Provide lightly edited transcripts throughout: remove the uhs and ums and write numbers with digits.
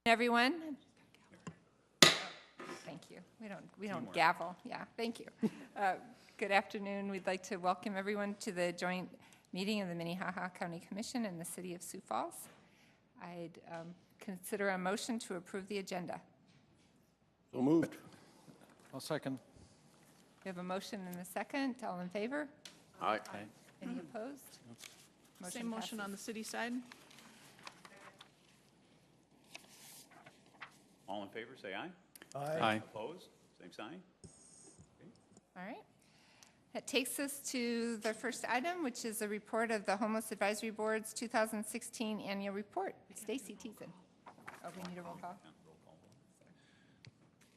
Everyone. Thank you. We don't gavel. Yeah, thank you. Good afternoon. We'd like to welcome everyone to the joint meeting of the Minnehaha County Commission and the City of Sioux Falls. I'd consider a motion to approve the agenda. So moved. I'll second. We have a motion and a second. All in favor? Aye. Any opposed? Same motion on the city side. All in favor, say aye. Aye. Opposed? Same sign. All right. That takes us to the first item, which is a report of the Homeless Advisory Board's 2016 annual report. Stacy Teason. Oh, we need a roll call.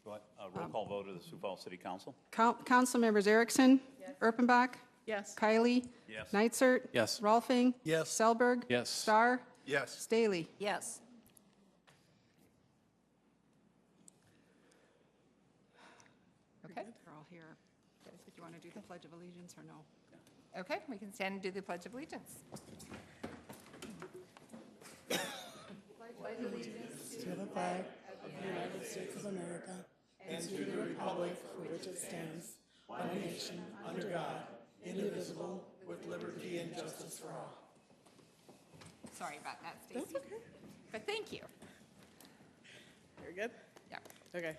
Go ahead. Roll call vote of the Sioux Falls City Council. Council members Erickson. Yes. Erpenbach. Yes. Kiley. Yes. Neitzert. Yes. Rolfing. Yes. Selberg. Yes. Starr. Yes. Staley. Yes. Okay. They're all here. Do you want to do the Pledge of Allegiance or no? Okay, we can stand and do the Pledge of Allegiance. To the flag of the United States of America and to the republic for which it stands, one nation, under God, indivisible, with liberty and justice for all. Sorry about that, Stacy. That's okay. But thank you. Very good. Yeah. Okay.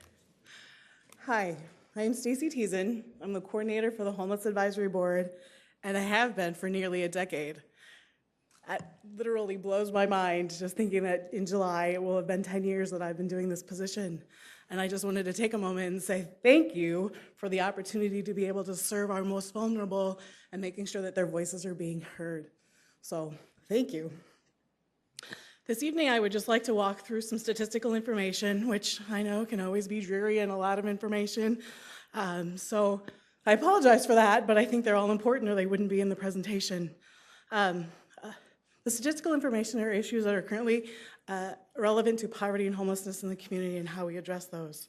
Hi, I'm Stacy Teason. I'm the coordinator for the Homeless Advisory Board, and I have been for nearly a decade. That literally blows my mind just thinking that in July it will have been 10 years that I've been doing this position. And I just wanted to take a moment and say thank you for the opportunity to be able to serve our most vulnerable and making sure that their voices are being heard. So thank you. This evening I would just like to walk through some statistical information, which I know can always be dreary and a lot of information. So I apologize for that, but I think they're all important or they wouldn't be in the presentation. The statistical information are issues that are currently relevant to poverty and homelessness in the community and how we address those.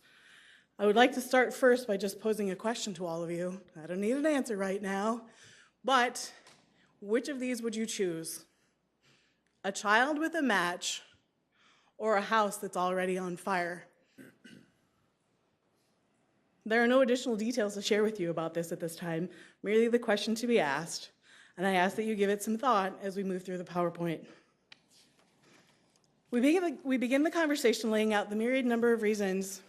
I would like to start first by just posing a question to all of you. I don't need an answer right now, but which of these would you choose? A child with a match or a house that's already on fire? There are no additional details to share with you about this at this time, merely the question to be asked. And I ask that you give it some thought as we move through the PowerPoint. We begin the conversation laying out the myriad number of reasons,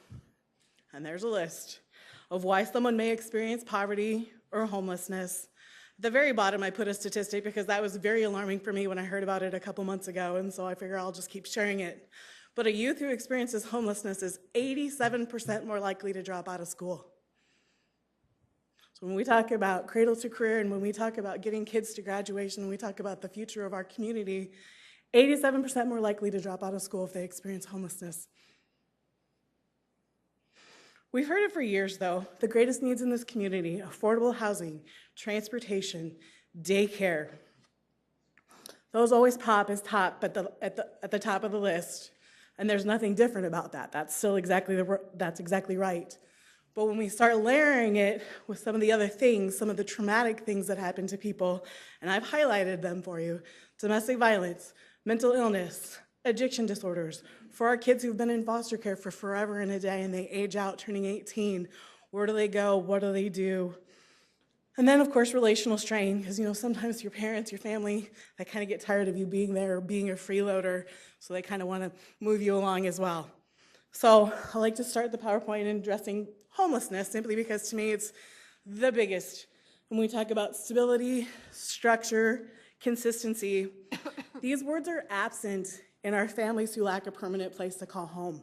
and there's a list, of why someone may experience poverty or homelessness. At the very bottom, I put a statistic because that was very alarming for me when I heard about it a couple months ago, and so I figure I'll just keep sharing it. But a youth who experiences homelessness is 87% more likely to drop out of school. So when we talk about cradle to career and when we talk about getting kids to graduation and we talk about the future of our community, 87% more likely to drop out of school if they experience homelessness. We've heard it for years though, the greatest needs in this community: affordable housing, transportation, daycare. Those always pop as top at the top of the list, and there's nothing different about that. That's still that's exactly right. But when we start layering it with some of the other things, some of the traumatic things that happen to people, and I've highlighted them for you: domestic violence, mental illness, addiction disorders. For our kids who've been in foster care for forever and a day and they age out turning 18, where do they go? What do they do? And then, of course, relational strain, because sometimes your parents, your family, they kind of get tired of you being there or being a freeloader, so they kind of want to move you along as well. So I like to start the PowerPoint in addressing homelessness simply because to me it's the biggest. When we talk about stability, structure, consistency, these words are absent in our families who lack a permanent place to call home.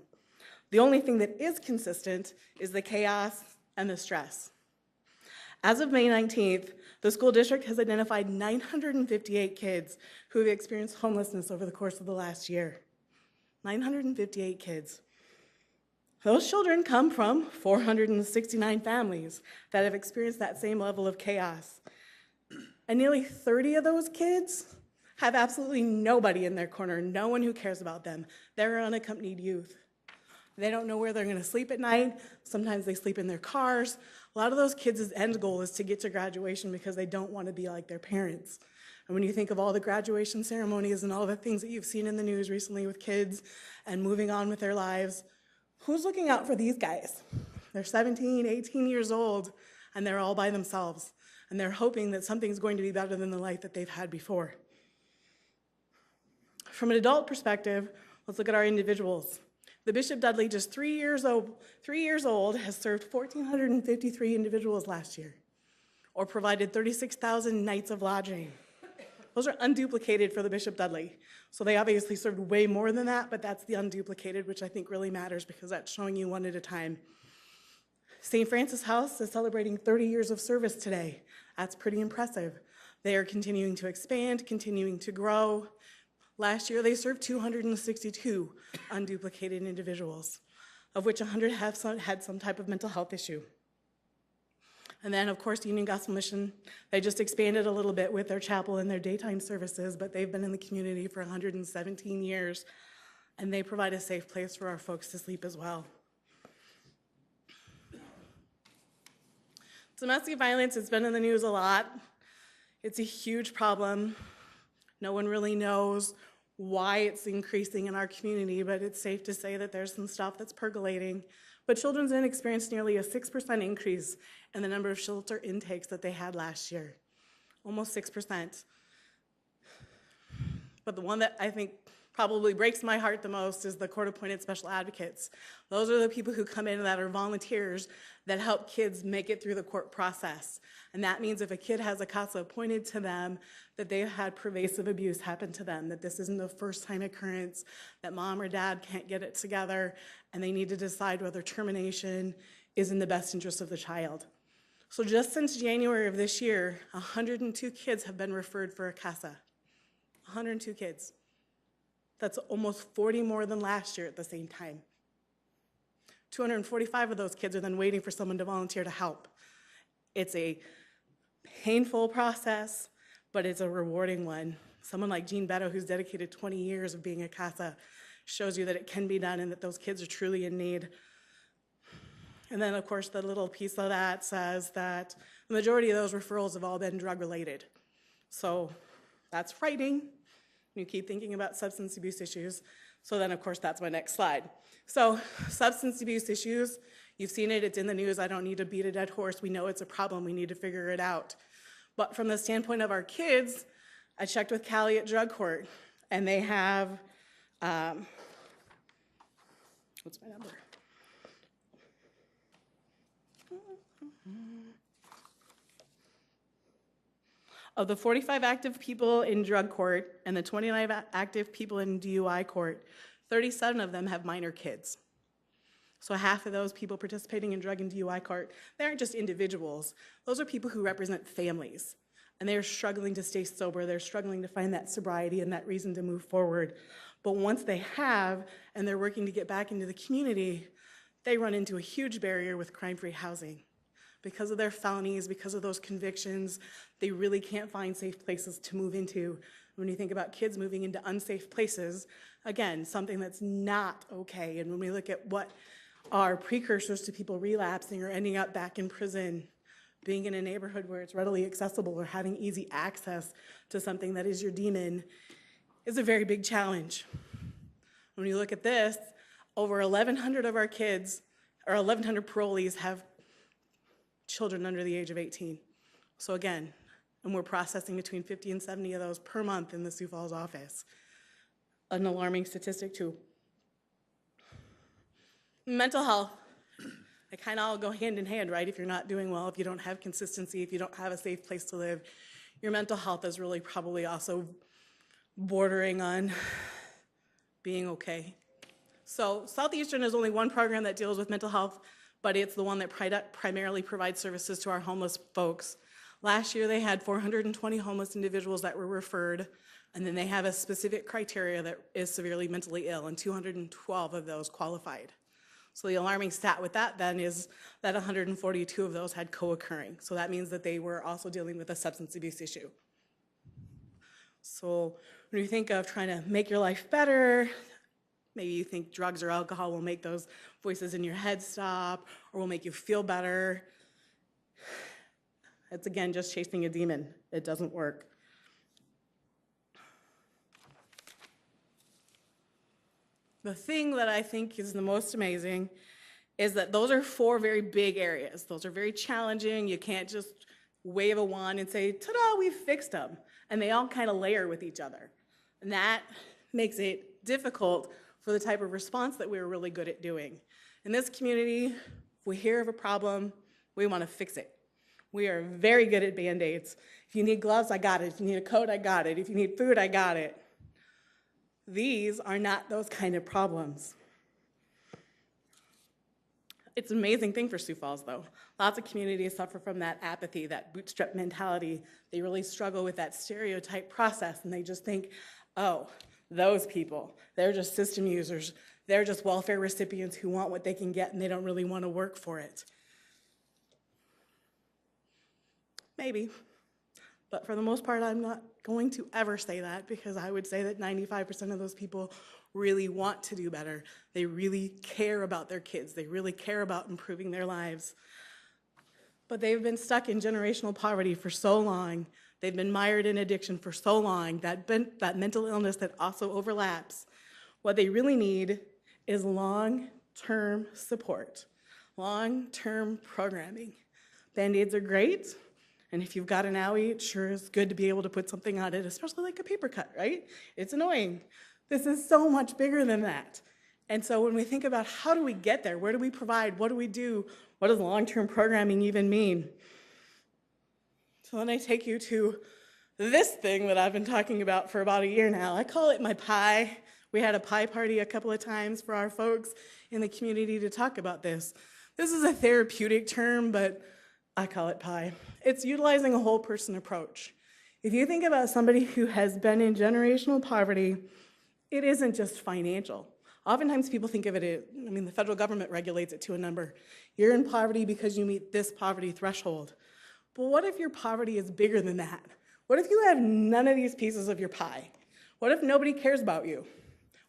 The only thing that is consistent is the chaos and the stress. As of May 19th, the school district has identified 958 kids who have experienced homelessness over the course of the last year. 958 kids. Those children come from 469 families that have experienced that same level of chaos. And nearly 30 of those kids have absolutely nobody in their corner, no one who cares about them. They're unaccompanied youth. They don't know where they're going to sleep at night. Sometimes they sleep in their cars. A lot of those kids' end goal is to get to graduation because they don't want to be like their parents. And when you think of all the graduation ceremonies and all the things that you've seen in the news recently with kids and moving on with their lives, who's looking out for these guys? They're 17, 18 years old, and they're all by themselves. And they're hoping that something's going to be better than the life that they've had before. From an adult perspective, let's look at our individuals. The Bishop Dudley, just 3 years old, has served 1,453 individuals last year, or provided 36,000 nights of lodging. Those are unduplicated for the Bishop Dudley. So they obviously served way more than that, but that's the unduplicated, which I think really matters because that's showing you one at a time. St. Francis House is celebrating 30 years of service today. That's pretty impressive. They are continuing to expand, continuing to grow. Last year, they served 262 unduplicated individuals, of which 100 have had some type of mental health issue. And then, of course, Union Gospel Mission, they just expanded a little bit with their chapel and their daytime services, but they've been in the community for 117 years, and they provide a safe place for our folks to sleep as well. Domestic violence has been in the news a lot. It's a huge problem. No one really knows why it's increasing in our community, but it's safe to say that there's some stuff that's percolating. But Children's Inn experienced nearly a 6% increase in the number of shelter intakes that they had last year, almost 6%. But the one that I think probably breaks my heart the most is the court-appointed special advocates. Those are the people who come in that are volunteers that help kids make it through the court process. And that means if a kid has a CASA appointed to them, that they've had pervasive abuse happen to them, that this isn't a first-time occurrence, that mom or dad can't get it together, and they need to decide whether termination is in the best interest of the child. So just since January of this year, 102 kids have been referred for a CASA. 102 kids. That's almost 40 more than last year at the same time. 245 of those kids are then waiting for someone to volunteer to help. It's a painful process, but it's a rewarding one. Someone like Jean Beto, who's dedicated 20 years of being a CASA, shows you that it can be done and that those kids are truly in need. And then, of course, the little piece of that says that the majority of those referrals have all been drug-related. So that's frightening. You keep thinking about substance abuse issues. So then, of course, that's my next slide. So substance abuse issues, you've seen it, it's in the news. I don't need to beat a dead horse. We know it's a problem. We need to figure it out. But from the standpoint of our kids, I checked with Callie at Drug Court, and they have, what's my number? Of the 45 active people in drug court and the 29 active people in DUI court, 37 of them have minor kids. So half of those people participating in drug and DUI court, they aren't just individuals. Those are people who represent families. And they're struggling to stay sober. They're struggling to find that sobriety and that reason to move forward. But once they have, and they're working to get back into the community, they run into a huge barrier with crime-free housing. Because of their felonies, because of those convictions, they really can't find safe places to move into. When you think about kids moving into unsafe places, again, something that's not okay. And when we look at what are precursors to people relapsing or ending up back in prison, being in a neighborhood where it's readily accessible or having easy access to something that is your demon is a very big challenge. When you look at this, over 1,100 of our kids, or 1,100 parolees have children under the age of 18. So again, and we're processing between 50 and 70 of those per month in the Sioux Falls office. An alarming statistic too. Mental health, they kind of all go hand in hand, right? If you're not doing well, if you don't have consistency, if you don't have a safe place to live, your mental health is really probably also bordering on being okay. So Southeastern is only one program that deals with mental health, but it's the one that primarily provides services to our homeless folks. Last year, they had 420 homeless individuals that were referred, and then they have a specific criteria that is severely mentally ill, and 212 of those qualified. So the alarming stat with that then is that 142 of those had co-occurring. So that means that they were also dealing with a substance abuse issue. So when you think of trying to make your life better, maybe you think drugs or alcohol will make those voices in your head stop or will make you feel better. It's, again, just chasing a demon. It doesn't work. The thing that I think is the most amazing is that those are 4 very big areas. Those are very challenging. You can't just wave a wand and say, ta-da, we've fixed them. And they all kind of layer with each other. And that makes it difficult for the type of response that we're really good at doing. In this community, if we hear of a problem, we want to fix it. We are very good at Band-Aids. If you need gloves, I got it. If you need a coat, I got it. If you need food, I got it. These are not those kind of problems. It's an amazing thing for Sioux Falls, though. Lots of communities suffer from that apathy, that bootstrap mentality. They really struggle with that stereotype process, and they just think, oh, those people, they're just system users. They're just welfare recipients who want what they can get, and they don't really want to work for it. Maybe. But for the most part, I'm not going to ever say that, because I would say that 95% of those people really want to do better. They really care about their kids. They really care about improving their lives. But they've been stuck in generational poverty for so long. They've been mired in addiction for so long, that mental illness that also overlaps. What they really need is long-term support, long-term programming. Band-Aids are great. And if you've got an owie, it sure is good to be able to put something on it, especially like a paper cut, right? It's annoying. This is so much bigger than that. And so when we think about how do we get there, where do we provide, what do we do, what does long-term programming even mean? So then I take you to this thing that I've been talking about for about a year now. I call it my pie. We had a pie party a couple of times for our folks in the community to talk about this. This is a therapeutic term, but I call it pie. It's utilizing a whole person approach. If you think about somebody who has been in generational poverty, it isn't just financial. Oftentimes people think of it, the federal government regulates it to a number. You're in poverty because you meet this poverty threshold. But what if your poverty is bigger than that? What if you have none of these pieces of your pie? What if nobody cares about you?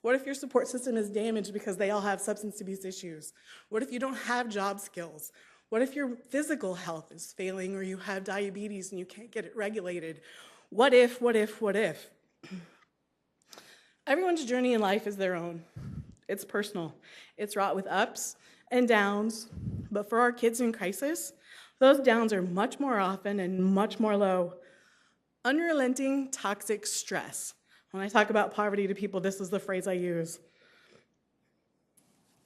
What if your support system is damaged because they all have substance abuse issues? What if you don't have job skills? What if your physical health is failing, or you have diabetes and you can't get it regulated? What if, what if, what if? Everyone's journey in life is their own. It's personal. It's wrought with ups and downs. But for our kids in crisis, those downs are much more often and much more low. Unrelenting toxic stress. When I talk about poverty to people, this is the phrase I use.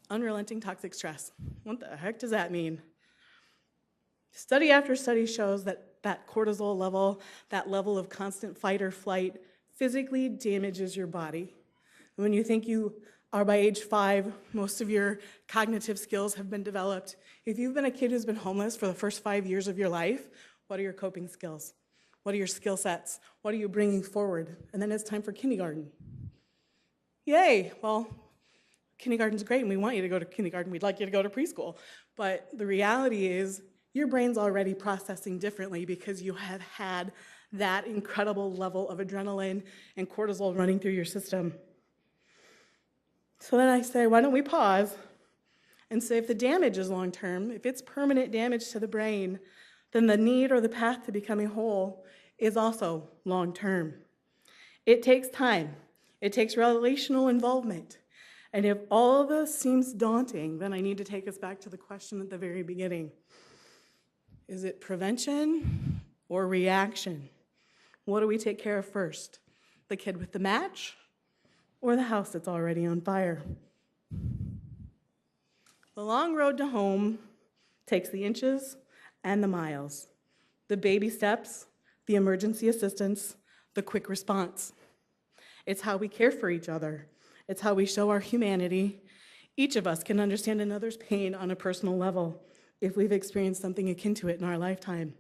Unrelenting toxic stress. What the heck does that mean? Study after study shows that that cortisol level, that level of constant fight or flight, physically damages your body. And when you think you are by age 5, most of your cognitive skills have been developed. If you've been a kid who's been homeless for the first 5 years of your life, what are your coping skills? What are your skill sets? What are you bringing forward? And then it's time for kindergarten. Yay, well, kindergarten's great and we want you to go to kindergarten. We'd like you to go to preschool. But the reality is your brain's already processing differently because you have had that incredible level of adrenaline and cortisol running through your system. So then I say, why don't we pause and say if the damage is long-term, if it's permanent damage to the brain, then the need or the path to becoming whole is also long-term. It takes time. It takes relational involvement. And if all of this seems daunting, then I need to take us back to the question at the very beginning. Is it prevention or reaction? What do we take care of first? The kid with the match or the house that's already on fire? The long road to home takes the inches and the miles, the baby steps, the emergency assistance, the quick response. It's how we care for each other. It's how we show our humanity. Each of us can understand another's pain on a personal level if we've experienced something akin to it in our lifetime.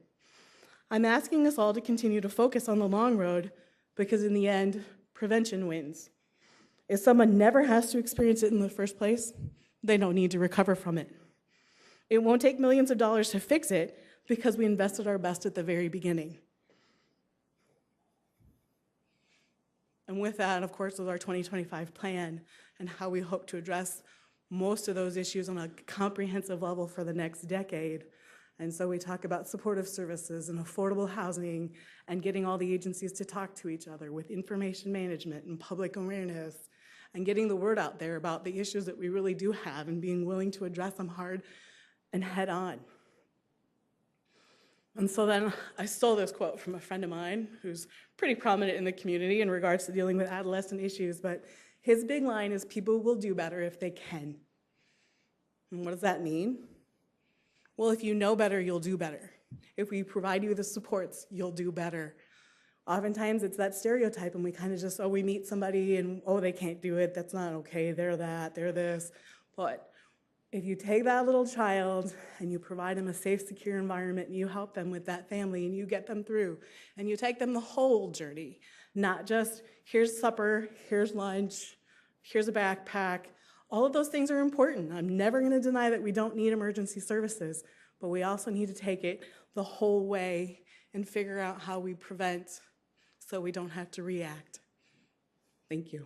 I'm asking us all to continue to focus on the long road because in the end, prevention wins. If someone never has to experience it in the first place, they don't need to recover from it. It won't take millions of dollars to fix it because we invested our best at the very beginning. And with that, of course, is our 2025 plan and how we hope to address most of those issues on a comprehensive level for the next decade. And so we talk about supportive services and affordable housing and getting all the agencies to talk to each other with information management and public awareness and getting the word out there about the issues that we really do have and being willing to address them hard and head on. And so then I stole this quote from a friend of mine who's pretty prominent in the community in regards to dealing with adolescent issues, but his big line is, people will do better if they can. And what does that mean? Well, if you know better, you'll do better. If we provide you the supports, you'll do better. Oftentimes it's that stereotype, and we kind of just, we meet somebody and, they can't do it, that's not okay, they're that, they're this. But if you take that little child and you provide them a safe, secure environment, and you help them with that family, and you get them through, and you take them the whole journey, not just, here's supper, here's lunch, here's a backpack. All of those things are important. I'm never going to deny that we don't need emergency services, but we also need to take it the whole way and figure out how we prevent so we don't have to react. Thank you.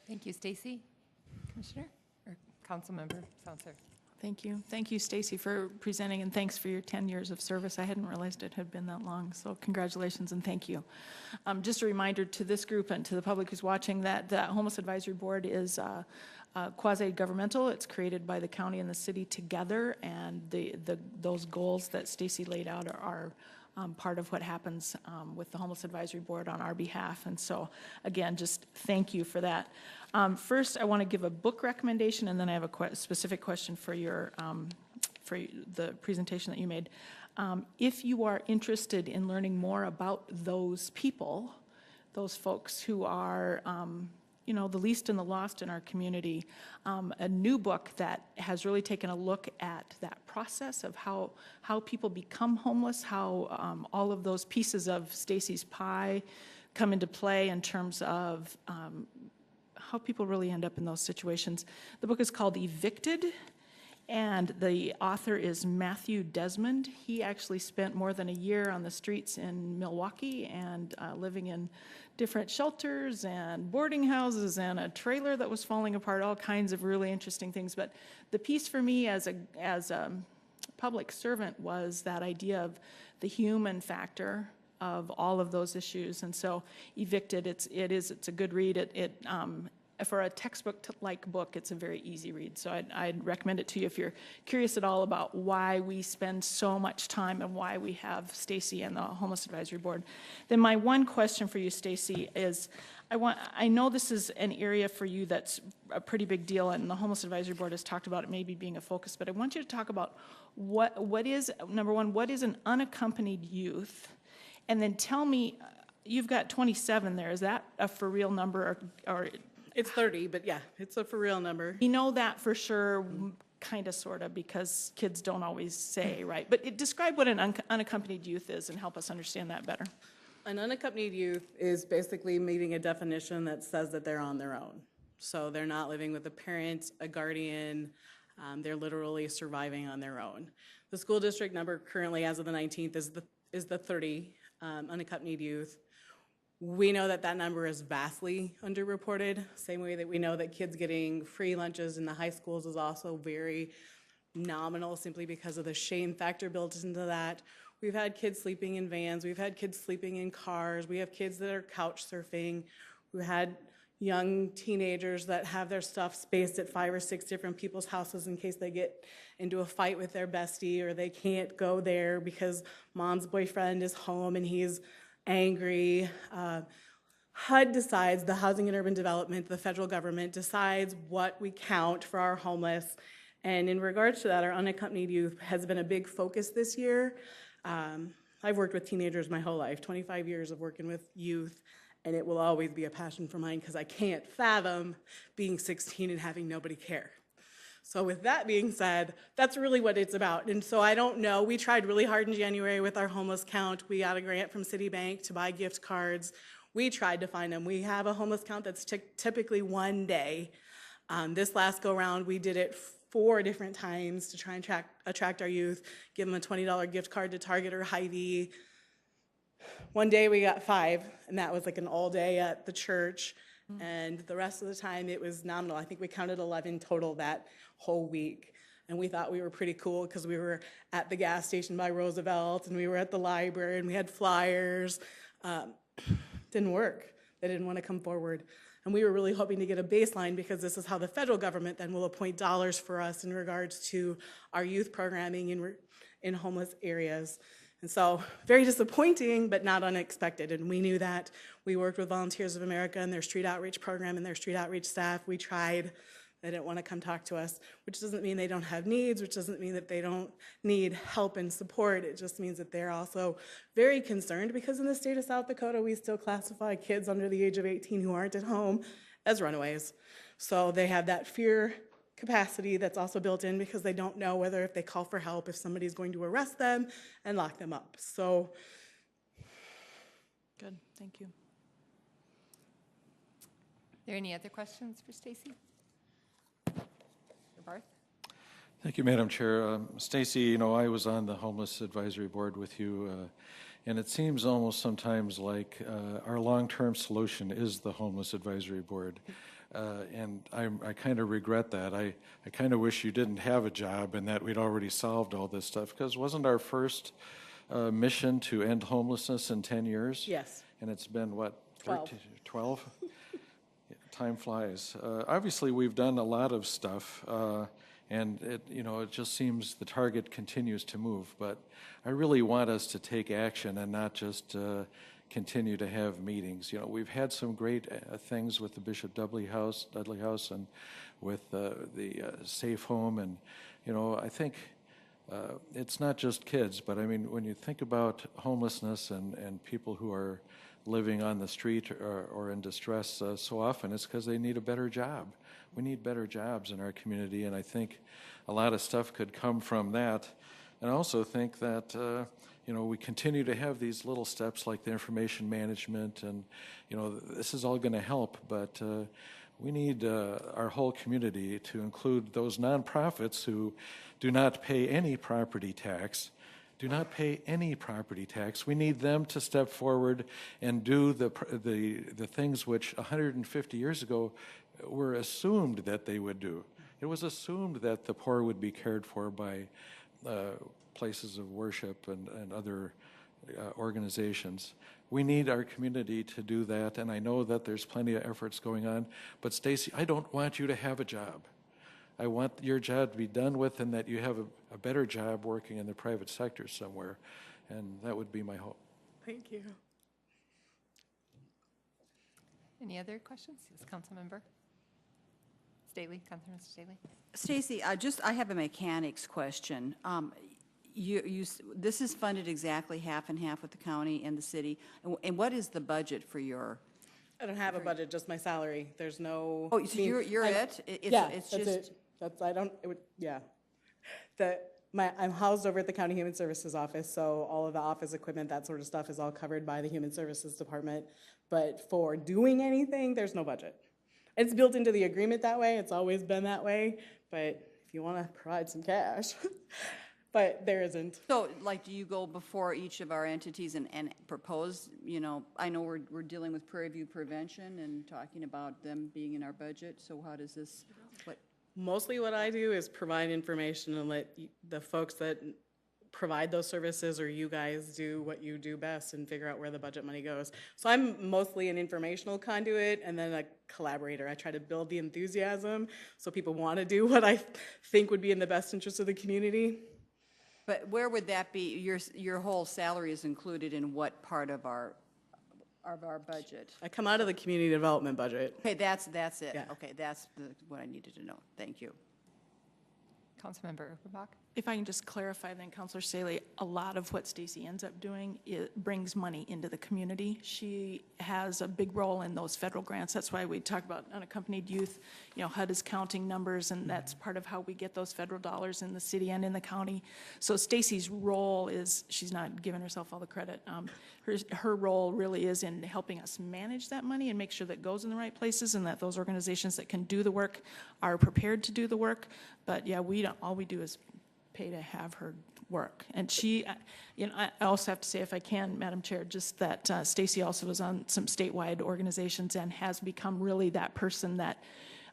Thank you, Stacy. Commissioner or council member Sansar. Thank you. Thank you, Stacy, for presenting, and thanks for your 10 years of service. I hadn't realized it had been that long, so congratulations and thank you. Just a reminder to this group and to the public who's watching that the Homeless Advisory Board is quasi-governmental. It's created by the county and the city together, and those goals that Stacy laid out are part of what happens with the Homeless Advisory Board on our behalf. And so, again, just thank you for that. First, I want to give a book recommendation, and then I have a specific question for the presentation that you made. If you are interested in learning more about those people, those folks who are the least and the lost in our community, a new book that has really taken a look at that process of how people become homeless, how all of those pieces of Stacy's pie come into play in terms of how people really end up in those situations. The book is called Evicted, and the author is Matthew Desmond. He actually spent more than a year on the streets in Milwaukee and living in different shelters and boarding houses and a trailer that was falling apart, all kinds of really interesting things. But the piece for me as a public servant was that idea of the human factor of all of those issues. And so Evicted, it's a good read. For a textbook-like book, it's a very easy read. So I'd recommend it to you if you're curious at all about why we spend so much time and why we have Stacy and the Homeless Advisory Board. Then my one question for you, Stacy, is I know this is an area for you that's a pretty big deal, and the Homeless Advisory Board has talked about it maybe being a focus, but I want you to talk about what is, number one, what is an unaccompanied youth? And then tell me, you've got 27 there. Is that a for real number or It's 30, but yeah, it's a for real number. we know that for sure, kind of, sort of, because kids don't always say, right? But describe what an unaccompanied youth is and help us understand that better. An unaccompanied youth is basically meeting a definition that says that they're on their own. So they're not living with a parent, a guardian. They're literally surviving on their own. The school district number currently, as of the 19th, is the 30 unaccompanied youth. We know that number is vastly underreported, same way that we know that kids getting free lunches in the high schools is also very nominal, simply because of the shame factor built into that. We've had kids sleeping in vans, we've had kids sleeping in cars, we have kids that are couch surfing, we've had young teenagers that have their stuff spaced at 5 or 6 different people's houses in case they get into a fight with their bestie, or they can't go there because mom's boyfriend is home and he's angry. HUD decides, the Housing and Urban Development, the federal government decides what we count for our homeless. And in regards to that, our unaccompanied youth has been a big focus this year. I've worked with teenagers my whole life, 25 years of working with youth, and it will always be a passion for mine because I can't fathom being 16 and having nobody care. So with that being said, that's really what it's about. And so I don't know, we tried really hard in January with our homeless count. We got a grant from Citibank to buy gift cards. We tried to find them. We have a homeless count that's typically one day. This last go round, we did it 4 different times to try and attract our youth, give them a $20 gift card to Target or Hy-Vee. One day we got 5, and that was like an all day at the church. And the rest of the time it was nominal. I think we counted 11 total that whole week. And we thought we were pretty cool because we were at the gas station by Roosevelt and we were at the library and we had flyers. Didn't work. They didn't want to come forward. And we were really hoping to get a baseline because this is how the federal government then will appoint dollars for us in regards to our youth programming in homeless areas. And so very disappointing, but not unexpected. And we knew that. We worked with Volunteers of America and their street outreach program and their street outreach staff. We tried. They didn't want to come talk to us, which doesn't mean they don't have needs, which doesn't mean that they don't need help and support. It just means that they're also very concerned because in the state of South Dakota, we still classify kids under the age of 18 who aren't at home as runaways. So they have that fear capacity that's also built in because they don't know whether if they call for help, if somebody's going to arrest them and lock them up. So. Good, thank you. Are there any other questions for Stacy? Or Barth? Thank you, Madam Chair. Stacy, you know, I was on the Homeless Advisory Board with you, and it seems almost sometimes like our long-term solution is the Homeless Advisory Board. And I kind of regret that. I kind of wish you didn't have a job and that we'd already solved all this stuff, because wasn't our first mission to end homelessness in 10 years? Yes. And it's been, what, 12? 12? Time flies. Obviously, we've done a lot of stuff, and it just seems the target continues to move. But I really want us to take action and not just continue to have meetings. You know, we've had some great things with the Bishop Dudley House, and with the Safe Home, and I think it's not just kids, but I mean, when you think about homelessness and people who are living on the street or in distress, so often it's because they need a better job. We need better jobs in our community, and I think a lot of stuff could come from that. And I also think that we continue to have these little steps like the information management, and this is all going to help, but we need our whole community to include those nonprofits who do not pay any property tax. Do not pay any property tax. We need them to step forward and do the things which 150 years ago were assumed that they would do. It was assumed that the poor would be cared for by places of worship and other organizations. We need our community to do that, and I know that there's plenty of efforts going on. But Stacy, I don't want you to have a job. I want your job to be done with, and that you have a better job working in the private sector somewhere, and that would be my hope. Thank you. Any other questions? Yes, Councilmember Staley, Councilmember Staley. Stacy, I have a mechanics question. This is funded exactly half and half with the county and the city. And what is the budget for your? I don't have a budget, just my salary. There's no. Oh, so you're it? Yeah, It's that's just. it. Yeah. I'm housed over at the County Human Services office, so all of the office equipment, that sort of stuff is all covered by the Human Services Department. But for doing anything, there's no budget. It's built into the agreement that way. It's always been that way. But if you want to provide some cash, but there isn't. So, do you go before each of our entities and propose, I know we're dealing with Prairie View Prevention and talking about them being in our budget, so how does this, Mostly what I do is provide information and let the folks that provide those services or you guys do what you do best and figure out where the budget money goes. So I'm mostly an informational conduit and then a collaborator. I try to build the enthusiasm so people want to do what I think would be in the best interest of the community. But where would that be? Your whole salary is included in what part of our budget? I come out of the community development budget. Okay, that's it. Yeah. Okay, that's what I needed to know. Thank you. Councilmember Urbach. If I can just clarify then, Councilor Staley, a lot of what Stacy ends up doing, it brings money into the community. She has a big role in those federal grants. That's why we talk about unaccompanied youth. HUD is counting numbers, and that's part of how we get those federal dollars in the city and in the county. So Stacy's role is, she's not giving herself all the credit. Her role really is in helping us manage that money and make sure that it goes in the right places and that those organizations that can do the work are prepared to do the work. But yeah, all we do is pay to have her work. And she, I also have to say, if I can, Madam Chair, just that Stacy also was on some statewide organizations and has become really that person that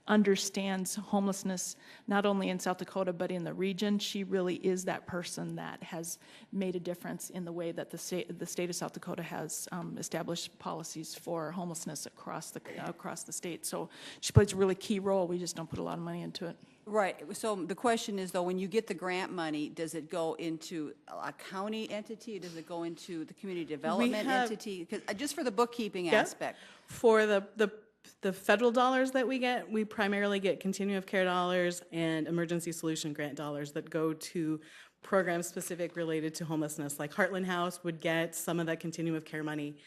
understands homelessness, not only in South Dakota, but in the region. She really is that person that has made a difference in the way that the state of South Dakota has established policies for homelessness across the state. So she plays a really key role. We just don't put a lot of money into it. Right, so the question is, though, when you get the grant money, does it go into a county entity? Does it go into the community development entity? 'Cause, just for the bookkeeping aspect. For the federal dollars that we get, we primarily get continuum of care dollars and emergency solution grant dollars that go to programs specific related to homelessness. Like Heartland House would get some of that continuum of care money.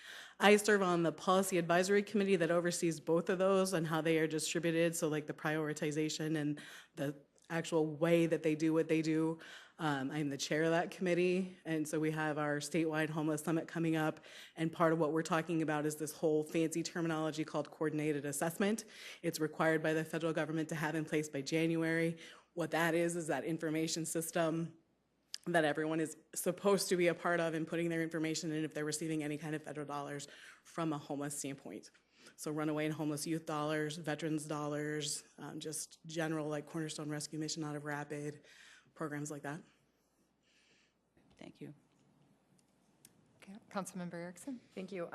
I serve on the policy advisory committee that oversees both of those and how they are distributed, so like the prioritization and the actual way that they do what they do. I'm the chair of that committee, and so we have our statewide homeless summit coming up, and part of what we're talking about is this whole fancy terminology called coordinated assessment. It's required by the federal government to have in place by January. What that is that information system that everyone is supposed to be a part of in putting their information in if they're receiving any kind of federal dollars from a homeless standpoint. So runaway and homeless youth dollars, veterans dollars, just general like Cornerstone Rescue Mission out of Rapid, programs like that. Thank you. Okay, Councilmember Erickson? Thank you.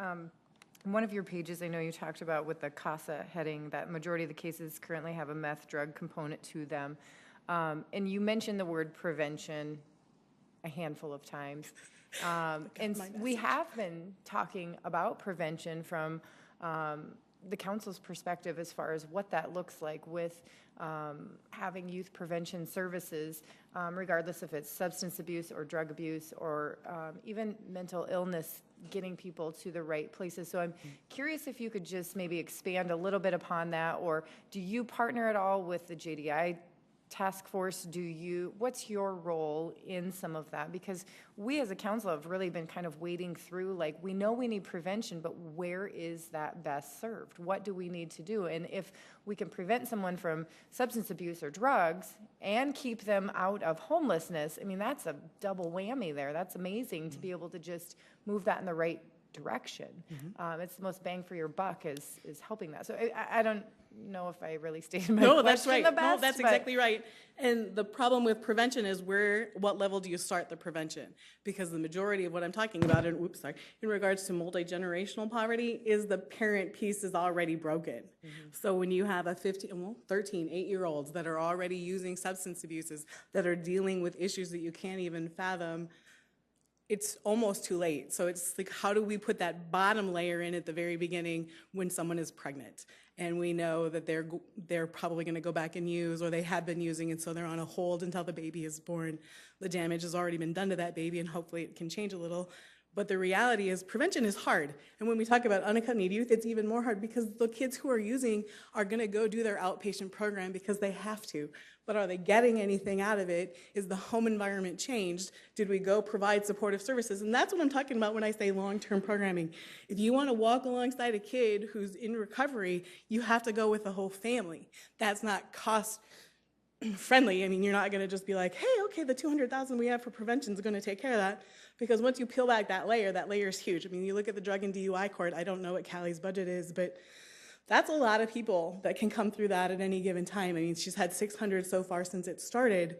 In one of your pages, I know you talked about with the CASA heading that majority of the cases currently have a meth drug component to them. And you mentioned the word prevention a handful of times. And we have been talking about prevention from the council's perspective as far as what that looks like with having youth prevention services, regardless if it's substance abuse or drug abuse or even mental illness, getting people to the right places. So I'm curious if you could just maybe expand a little bit upon that, or do you partner at all with the JDI task force? What's your role in some of that? Because we as a council have really been kind of wading through, like, we know we need prevention, but where is that best served? What do we need to do? And if we can prevent someone from substance abuse or drugs and keep them out of homelessness, I mean, that's a double whammy there. That's amazing to be able to just move that in the right direction. It's the most bang for your buck is helping that. So I don't know if I really stated my question that's right. the best. No, that's exactly right. And the problem with prevention is what level do you start the prevention? Because the majority of what I'm talking about, in regards to multi-generational poverty, is the parent piece is already broken. So when you have a 8-year-olds that are already using substance abuses, that are dealing with issues that you can't even fathom, it's almost too late. So it's like, how do we put that bottom layer in at the very beginning when someone is pregnant? And we know that they're probably going to go back and use, or they have been using, and so they're on a hold until the baby is born. The damage has already been done to that baby, and hopefully it can change a little. But the reality is prevention is hard. And when we talk about unaccompanied youth, it's even more hard because the kids who are using are going to go do their outpatient program because they have to. But are they getting anything out of it? Is the home environment changed? Did we go provide supportive services? And that's what I'm talking about when I say long-term programming. If you want to walk alongside a kid who's in recovery, you have to go with the whole family. That's not cost friendly. I mean, you're not going to just be like, hey, okay, the $200,000 we have for prevention is going to take care of that. Because once you peel back that layer is huge. I mean, you look at the drug and DUI court, I don't know what Callie's budget is, but that's a lot of people that can come through that at any given time. I mean, she's had 600 so far since it started.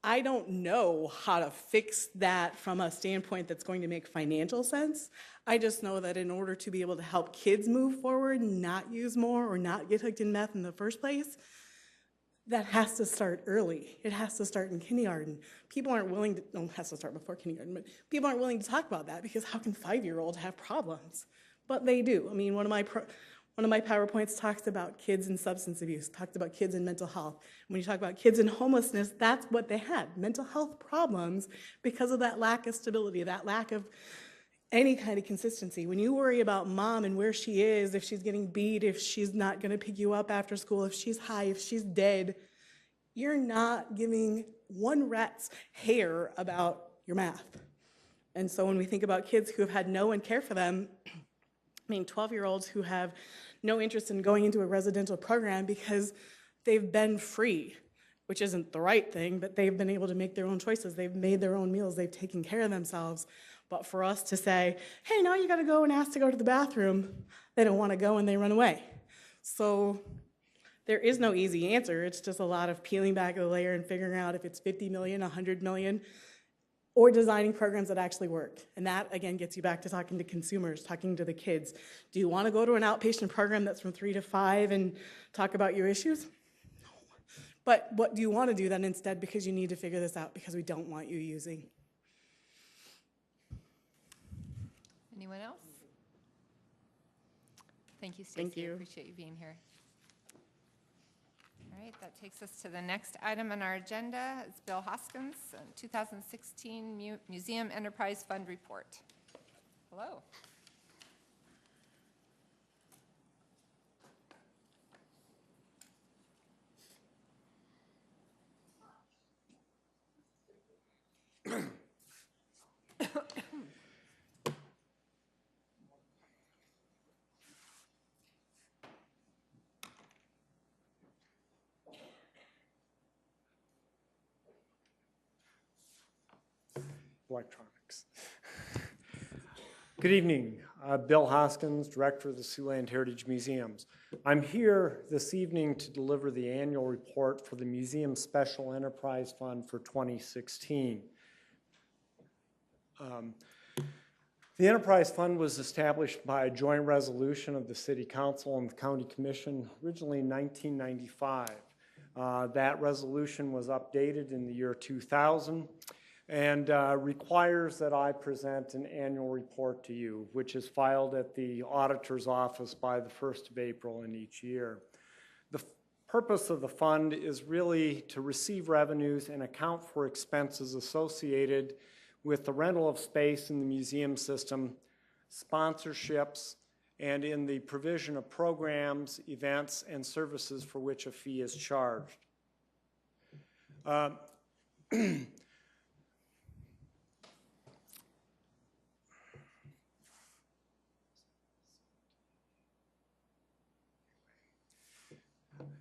I don't know how to fix that from a standpoint that's going to make financial sense. I just know that in order to be able to help kids move forward, not use more or not get hooked in meth in the first place, that has to start early. It has to start in kindergarten. People aren't willing to, no, it has to start before kindergarten, but people aren't willing to talk about that because how can 5-year-olds have problems? But they do. I mean, one of my PowerPoints talks about kids in substance abuse, talks about kids in mental health. When you talk about kids in homelessness, that's what they had, mental health problems because of that lack of stability, that lack of any kind of consistency. When you worry about mom and where she is, if she's getting beat, if she's not going to pick you up after school, if she's high, if she's dead, you're not giving one rat's hair about your math. And so when we think about kids who have had no one care for them, I mean, 12-year-olds who have no interest in going into a residential program because they've been free, which isn't the right thing, but they've been able to make their own choices. They've made their own meals. They've taken care of themselves. But for us to say, hey, now you got to go and ask to go to the bathroom, they don't want to go and they run away. So There is no easy answer. It's just a lot of peeling back the layer and figuring out if it's 50 million, 100 million, or designing programs that actually work. And that, again, gets you back to talking to consumers, talking to the kids. Do you want to go to an outpatient program that's from 3 to 5 and talk about your issues? No. But what do you want to do then instead, because you need to figure this out, because we don't want you using? Anyone else? Thank you, Thank Stacy. I you. appreciate you being here. All right, that takes us to the next item on our agenda. It's Bill Hoskins, 2016 Museum Enterprise Fund Report. Hello. Electronics. Good evening. Bill Hoskins, Director of the Siouxland Heritage Museums. I'm here this evening to deliver the annual report for the Museum Special Enterprise Fund for 2016. The Enterprise Fund was established by a joint resolution of the City Council and the County Commission originally in 1995. That resolution was updated in the year 2000. And requires that I present an annual report to you, which is filed at the auditor's office by the 1st of April in each year. The purpose of the fund is really to receive revenues and account for expenses associated with the rental of space in the museum system, sponsorships, and in the provision of programs, events, and services for which a fee is charged.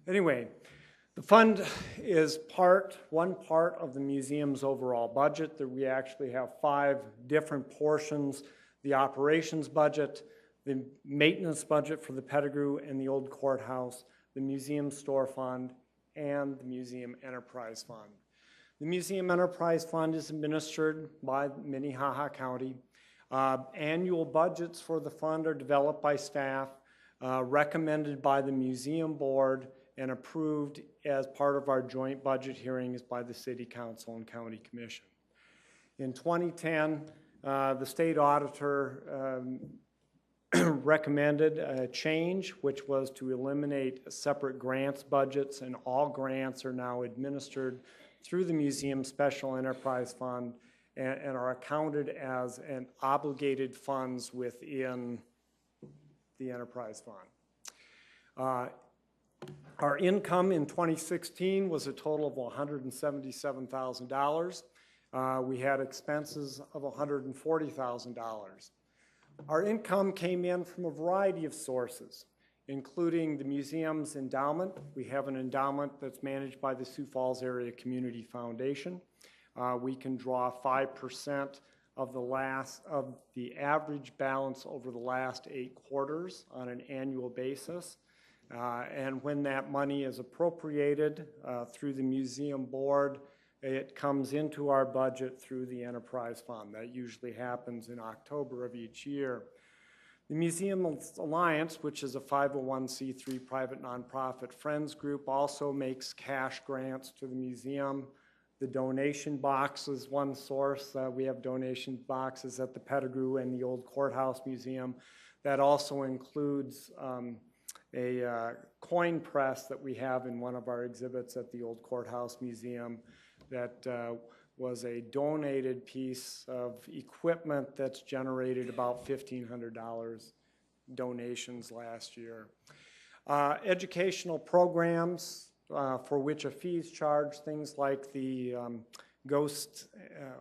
Anyway, the fund is one part of the museum's overall budget. That we actually have 5 different portions: the operations budget, the maintenance budget for the Pettigrew and the old courthouse, the museum store fund, and the museum enterprise fund. The museum enterprise fund is administered by Minnehaha County. Annual budgets for the fund are developed by staff, recommended by the museum board, and approved as part of our joint budget hearings by the City Council and County Commission. In 2010, the state auditor recommended a change, which was to eliminate separate grants budgets, and all grants are now administered through the Museum Special Enterprise Fund and are accounted as an obligated funds within the Enterprise Fund. Our income in 2016 was a total of $177,000. We had expenses of $140,000. Our income came in from a variety of sources, including the museum's endowment. We have an endowment that's managed by the Sioux Falls Area Community Foundation. We can draw 5% of the average balance over the last 8 quarters on an annual basis. And when that money is appropriated through the museum board, it comes into our budget through the enterprise fund. That usually happens in October of each year. The Museum Alliance, which is a 501c3 private nonprofit friends group, also makes cash grants to the museum. The donation box is one source. We have donation boxes at the Pettigrew and the Old Courthouse Museum. That also includes a coin press that we have in one of our exhibits at the Old Courthouse Museum that was a donated piece of equipment that's generated about $1,500 donations last year. Educational programs for which a fee is charged, things like the ghost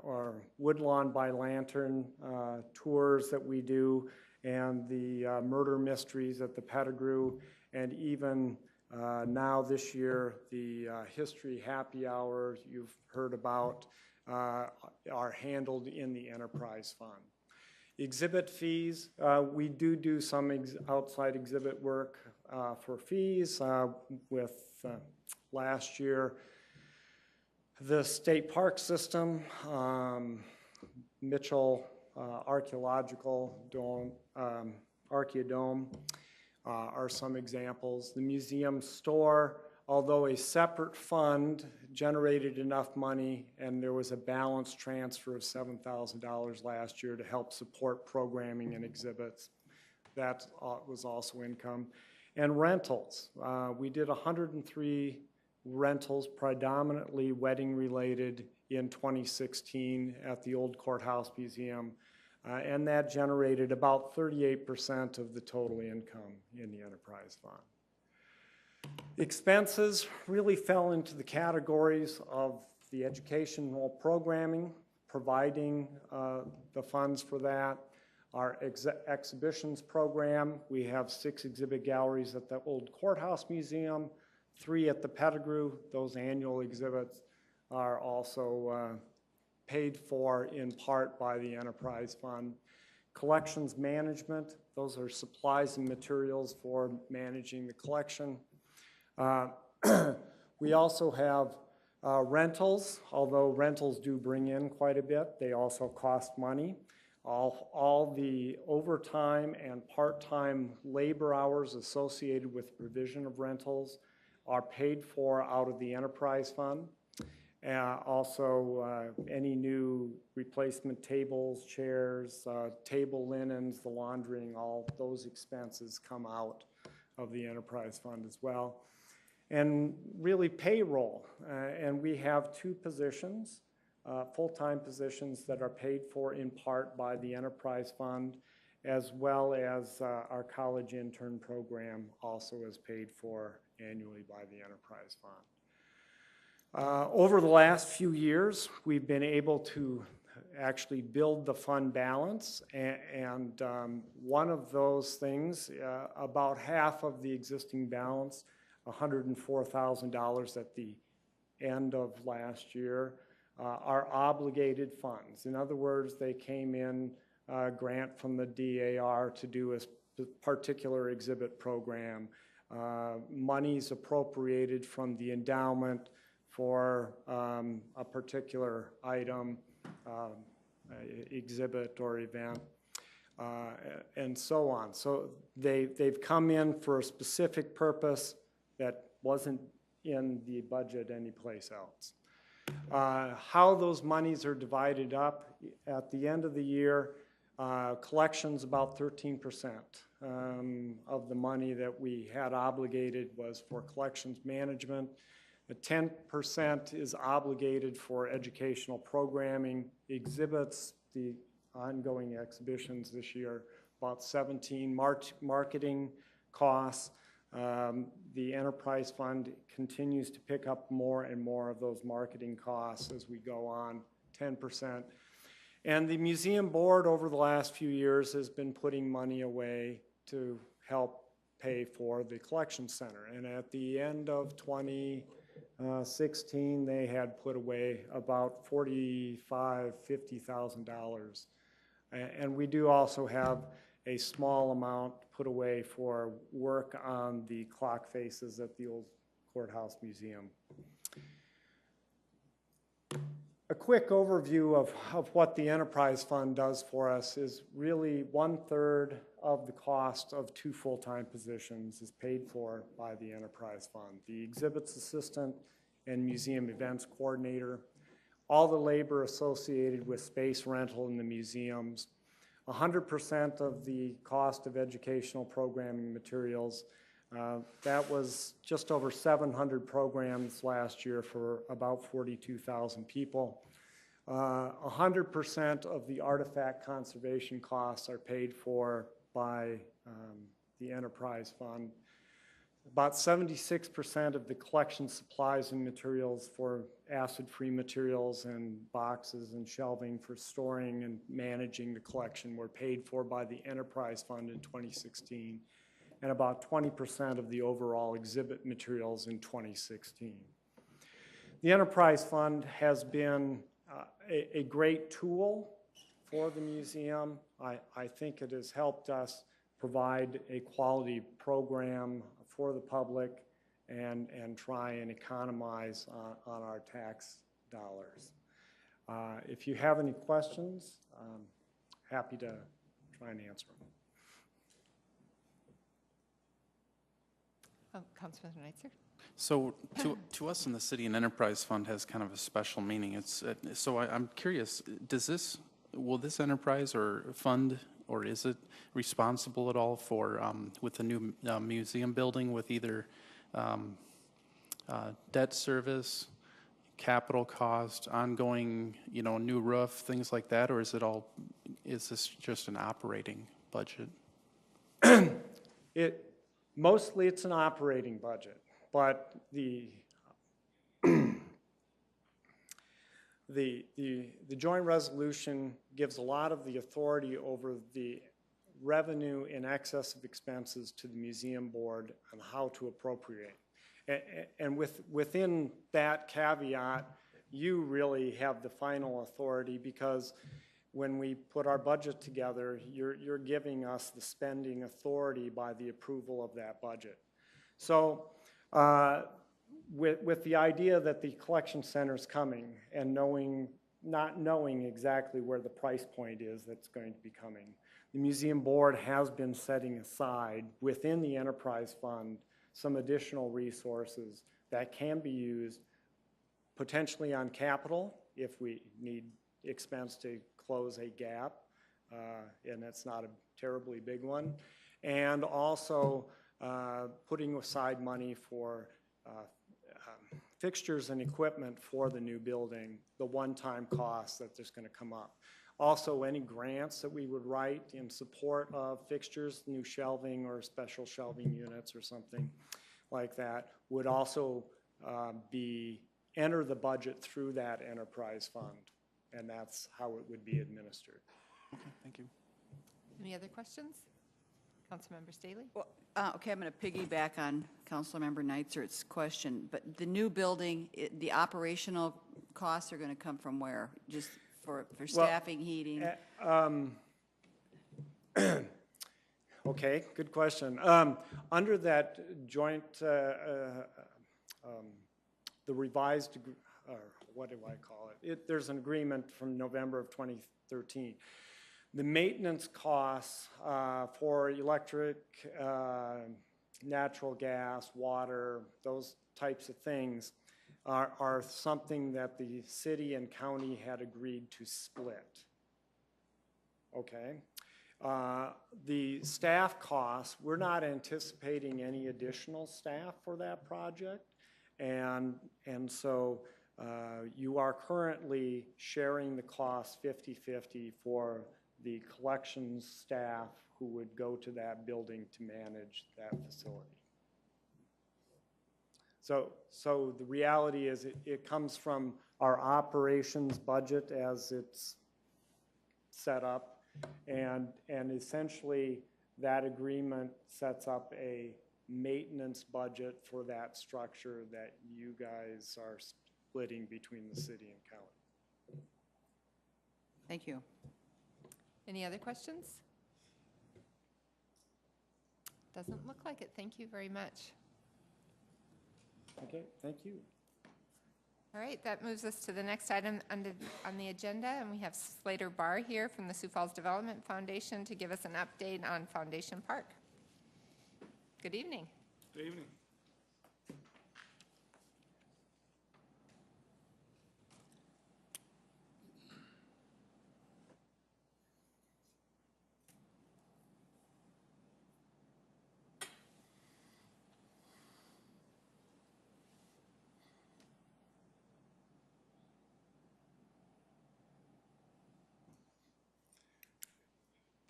or woodlawn by lantern tours that we do, and the murder mysteries at the Pettigrew, and even now this year, the history happy hours you've heard about are handled in the enterprise fund. Exhibit fees, we do some outside exhibit work for fees with last year. The state park system, Mitchell Archaeological Dome, Archaeodome are some examples. The museum store, although a separate fund, generated enough money, and there was a balance transfer of $7,000 last year to help support programming and exhibits. That was also income. And rentals. We did 103 rentals, predominantly wedding-related, in 2016 at the Old Courthouse Museum, and that generated about 38% of the total income in the enterprise fund. Expenses really fell into the categories of the educational programming, providing the funds for that. Our exhibitions program, we have 6 exhibit galleries at the Old Courthouse Museum, 3 at the Pettigrew. Those annual exhibits are also paid for in part by the enterprise fund. Collections management, those are supplies and materials for managing the collection. We also have rentals, although rentals do bring in quite a bit, they also cost money. All the overtime and part-time labor hours associated with provision of rentals are paid for out of the enterprise fund. Also, any new replacement tables, chairs, table linens, the laundering, all those expenses come out of the enterprise fund as well. And really payroll, and we have 2 positions, full-time positions that are paid for in part by the enterprise fund, as well as our college intern program also is paid for annually by the enterprise fund. Over the last few years, we've been able to actually build the fund balance, and one of those things, about half of the existing balance, $104,000 at the end of last year, are obligated funds. In other words, they came in a grant from the DAR to do a particular exhibit program. Monies appropriated from the endowment for a particular item, exhibit or event, and so on. So they've come in for a specific purpose that wasn't in the budget anyplace else. How those monies are divided up, at the end of the year, collections about 13% of the money that we had obligated was for collections management. 10% is obligated for educational programming, exhibits, the ongoing exhibitions this year, about 17 marketing costs. The enterprise fund continues to pick up more and more of those marketing costs as we go on, 10%. And the museum board over the last few years has been putting money away to help pay for the collection center. And at the end of 2016, they had put away about $45,000, $50,000. And we do also have a small amount put away for work on the clock faces at the Old Courthouse Museum. A quick overview of what the enterprise fund does for us is really 1/3 of the cost of 2 full-time positions is paid for by the enterprise fund. The exhibits assistant and museum events coordinator, all the labor associated with space rental in the museums, 100% of the cost of educational programming materials. That was just over 700 programs last year for about 42,000 people. 100% of the artifact conservation costs are paid for by the enterprise fund. About 76% of the collection supplies and materials for acid-free materials and boxes and shelving for storing and managing the collection were paid for by the enterprise fund in 2016, and about 20% of the overall exhibit materials in 2016. The enterprise fund has been a great tool for the museum. I think it has helped us provide a quality program for the public and try and economize on our tax dollars. If you have any questions, happy to try and answer them. Councilman Neitzer? So to us in the city, an enterprise fund has kind of a special meaning. I'm curious, will this enterprise or fund, or is it responsible at all for, with the new museum building, with either debt service, capital cost, ongoing, new roof, things like that, or is this just an operating budget? Mostly it's an operating budget, but the joint resolution gives a lot of the authority over the revenue in excess of expenses to the museum board on how to appropriate. And within that caveat, you really have the final authority, because when we put our budget together, you're giving us the spending authority by the approval of that budget. So with the idea that the collection center's coming and not knowing exactly where the price point is that's going to be coming, the museum board has been setting aside within the enterprise fund some additional resources that can be used potentially on capital if we need expense to close a gap, and it's not a terribly big one, and also putting aside money for fixtures and equipment for the new building, the one-time costs that there's going to come up. Also, any grants that we would write in support of fixtures, new shelving or special shelving units or something like that, would also enter the budget through that enterprise fund. And that's how it would be administered. Okay, thank you. Any other questions? Councilmember Staley? Well, okay, I'm going to piggyback on Councilmember Neitzer's question, but the new building, the operational costs are going to come from where? Just for staffing, heating? Okay, good question. Under that joint, the revised, what do I call it? There's an agreement from November of 2013. The maintenance costs for electric, natural gas, water, those types of things are something that the city and county had agreed to split. Okay. The staff costs, we're not anticipating any additional staff for that project. And so you are currently sharing the cost 50-50 for the collections staff who would go to that building to manage that facility. So the reality is it comes from our operations budget as it's set up, and essentially that agreement sets up a maintenance budget for that structure that you guys are splitting between the city and county. Thank you. Any other questions? Doesn't look like it. Thank you very much. Okay, thank you. All right, that moves us to the next item on the agenda, and we have Slater Barr here from the Sioux Falls Development Foundation to give us an update on Foundation Park. Good evening. Good evening.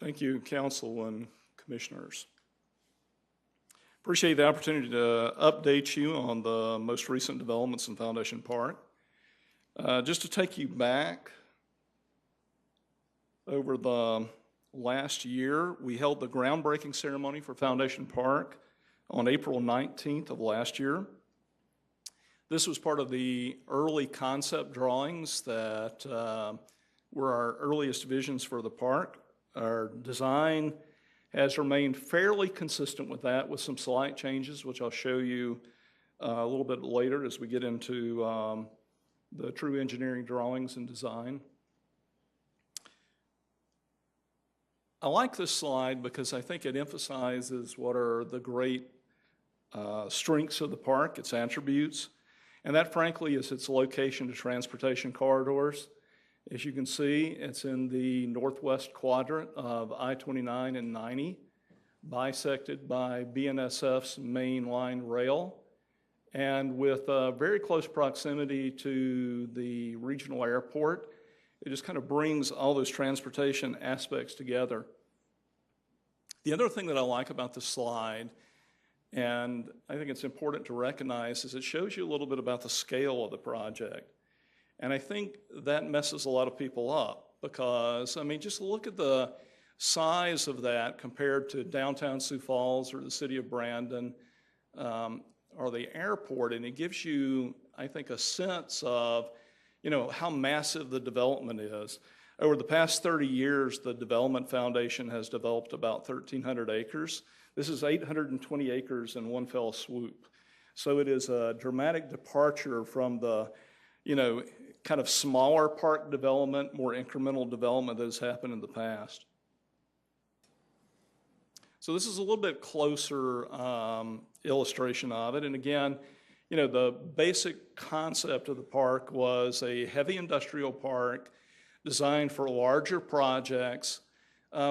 Thank you, Council and Commissioners. Appreciate the opportunity to update you on the most recent developments in Foundation Park. Just to take you back over the last year, we held the groundbreaking ceremony for Foundation Park on April 19th of last year. This was part of the early concept drawings that were our earliest visions for the park. Our design has remained fairly consistent with that, with some slight changes, which I'll show you a little bit later as we get into the true engineering drawings and design. I like this slide because I think it emphasizes what are the great strengths of the park, its attributes, and that frankly is its location to transportation corridors. As you can see, it's in the northwest quadrant of I-29 and 90, bisected by BNSF's main line rail, and with very close proximity to the regional airport. It just kind of brings all those transportation aspects together. The other thing that I like about this slide, and I think it's important to recognize, is it shows you a little bit about the scale of the project. And I think that messes a lot of people up because, I mean, just look at the size of that compared to downtown Sioux Falls or the city of Brandon or the airport, and it gives you, I think, a sense of, you know, how massive the development is. Over the past 30 years, the Development Foundation has developed about 1,300 acres. This is 820 acres in one fell swoop. So it is a dramatic departure from the, you know, kind of smaller park development, more incremental development that has happened in the past. So this is a little bit closer illustration of it. And again, you know, the basic concept of the park was a heavy industrial park designed for larger projects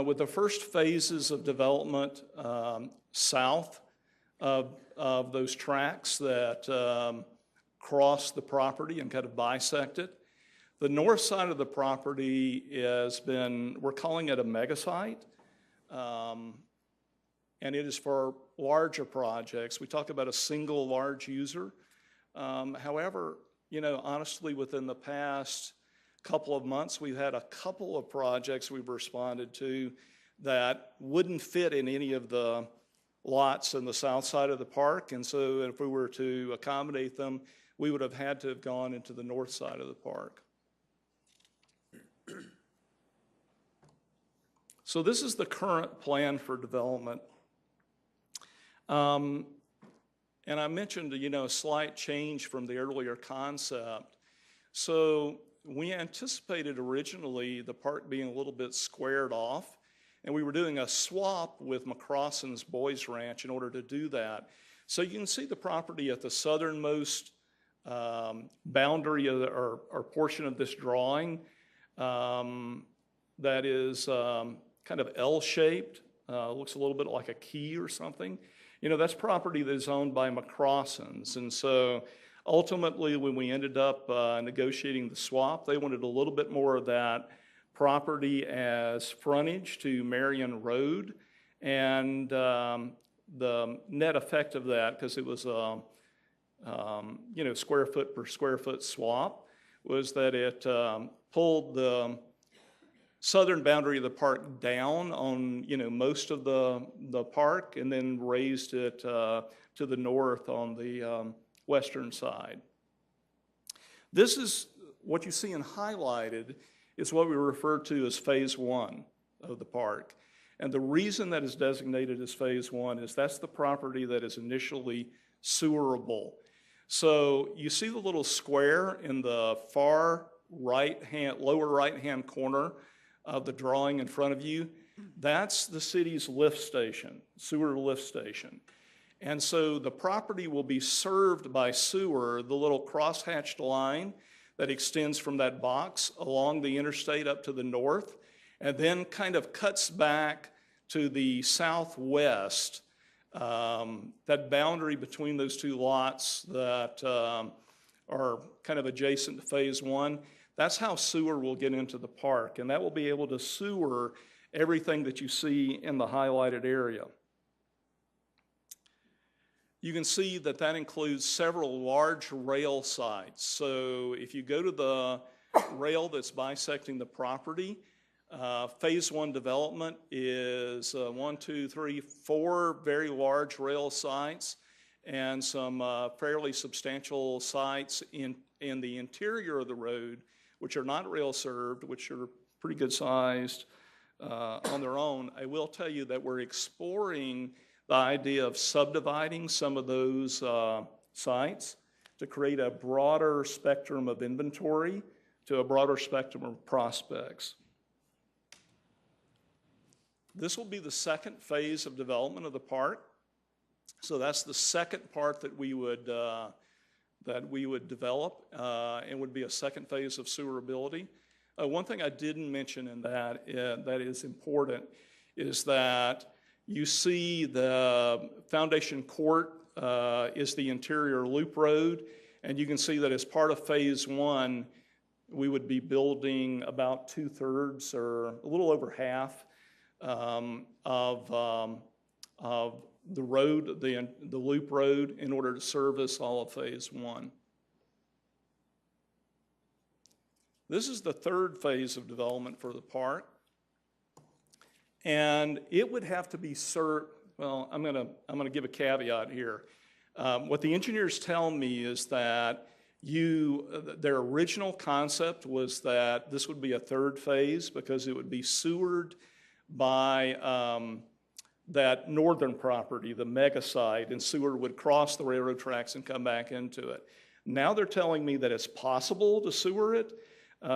with the first phases of development south of those tracks that cross the property and kind of bisect it. The north side of the property has been, we're calling it a mega site, and it is for larger projects. We talk about a single large user. However, you know, honestly, within the past couple of months, we've had a couple of projects we've responded to that wouldn't fit in any of the lots on the south side of the park. And so if we were to accommodate them, we would have had to have gone into the north side of the park. So this is the current plan for development. And I mentioned, you know, a slight change from the earlier concept. So we anticipated originally the park being a little bit squared off, and we were doing a swap with McCrossen's Boys Ranch in order to do that. So you can see the property at the southernmost boundary of or portion of this drawing that is kind of L-shaped, looks a little bit like a key or something. You know, that's property that is owned by McCrossen's. And so ultimately, when we ended up negotiating the swap, they wanted a little bit more of that property as frontage to Marion Road. And the net effect of that, because it was a you know, square foot per square foot swap, was that it pulled the southern boundary of the park down on, you know, most of the park, and then raised it to the north on the western side. This is what you see in highlighted is what we refer to as phase one of the park. And the reason that is designated as phase one is that's the property that is initially sewerable. So you see the little square in the far right-hand, lower right-hand corner of the drawing in front of you. That's the city's lift station, sewer lift station. And so the property will be served by sewer, the little cross-hatched line that extends from that box along the interstate up to the north, and then kind of cuts back to the southwest, that boundary between those two lots that are kind of adjacent to phase one. That's how sewer will get into the park, and that will be able to sewer everything that you see in the highlighted area. You can see that that includes several large rail sites. So if you go to the rail that's bisecting the property, phase one development is 4 very large rail sites and some fairly substantial sites in the interior of the road, which are not rail-served, which are pretty good sized on their own. I will tell you that we're exploring the idea of subdividing some of those sites to create a broader spectrum of inventory, to a broader spectrum of prospects. This will be the second phase of development of the park. So that's the second part that we would develop and would be a second phase of sewerability. One thing I didn't mention in that that is important is that you see the foundation court is the interior loop road, and you can see that as part of phase one, we would be building about 2/3 or a little over half of the road, the loop road, in order to service all of phase one. This is the third phase of development for the park. And it would have to be well, I'm gonna give a caveat here. What the engineers tell me is that their original concept was that this would be a third phase because it would be sewered by that northern property, the mega site, and sewer would cross the railroad tracks and come back into it. Now they're telling me that it's possible to sewer it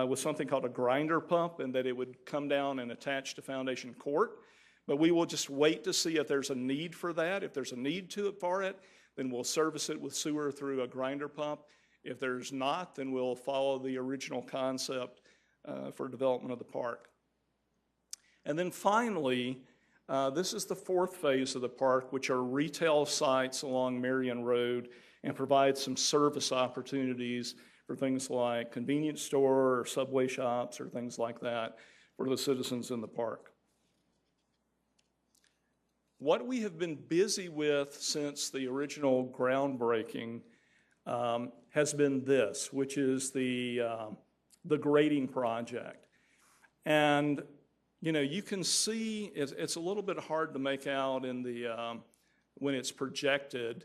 with something called a grinder pump, and that it would come down and attach to foundation court. But we will just wait to see if there's a need for that. If there's a need for it, then we'll service it with sewer through a grinder pump. If there's not, then we'll follow the original concept for development of the park. And then finally, this is the fourth phase of the park, which are retail sites along Marion Road, and provide some service opportunities for things like convenience store or Subway shops or things like that for the citizens in the park. What we have been busy with since the original groundbreaking has been this, which is the grading project. And you know, you can see it's a little bit hard to make out in the when it's projected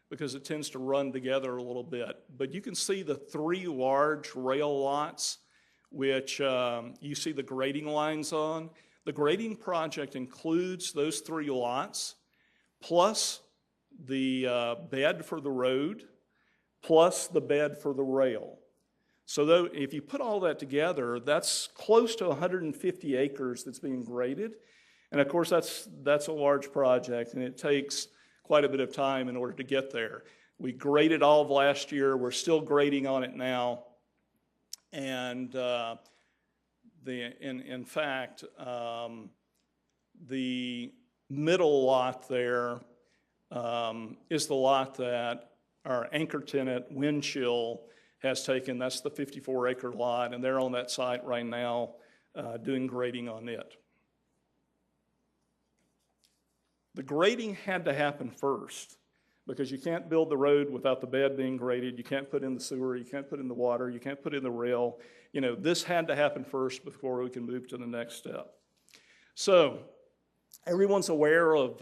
because it tends to run together a little bit. But you can see the three large rail lots, which you see the grading lines on. The grading project includes those three lots, plus the bed for the road, plus the bed for the rail. So though, if you put all that together, that's close to 150 acres that's being graded. And of course, that's a large project, and it takes quite a bit of time in order to get there. We graded all of last year. We're still grading on it now. And in fact, the middle lot there is the lot that our anchor tenant, Windchill, has taken. That's the 54-acre lot, and they're on that site right now doing grading on it. The grading had to happen first because you can't build the road without the bed being graded. You can't put in the sewer, you can't put in the water, you can't put in the rail. You know, this had to happen first before we can move to the next step. So everyone's aware of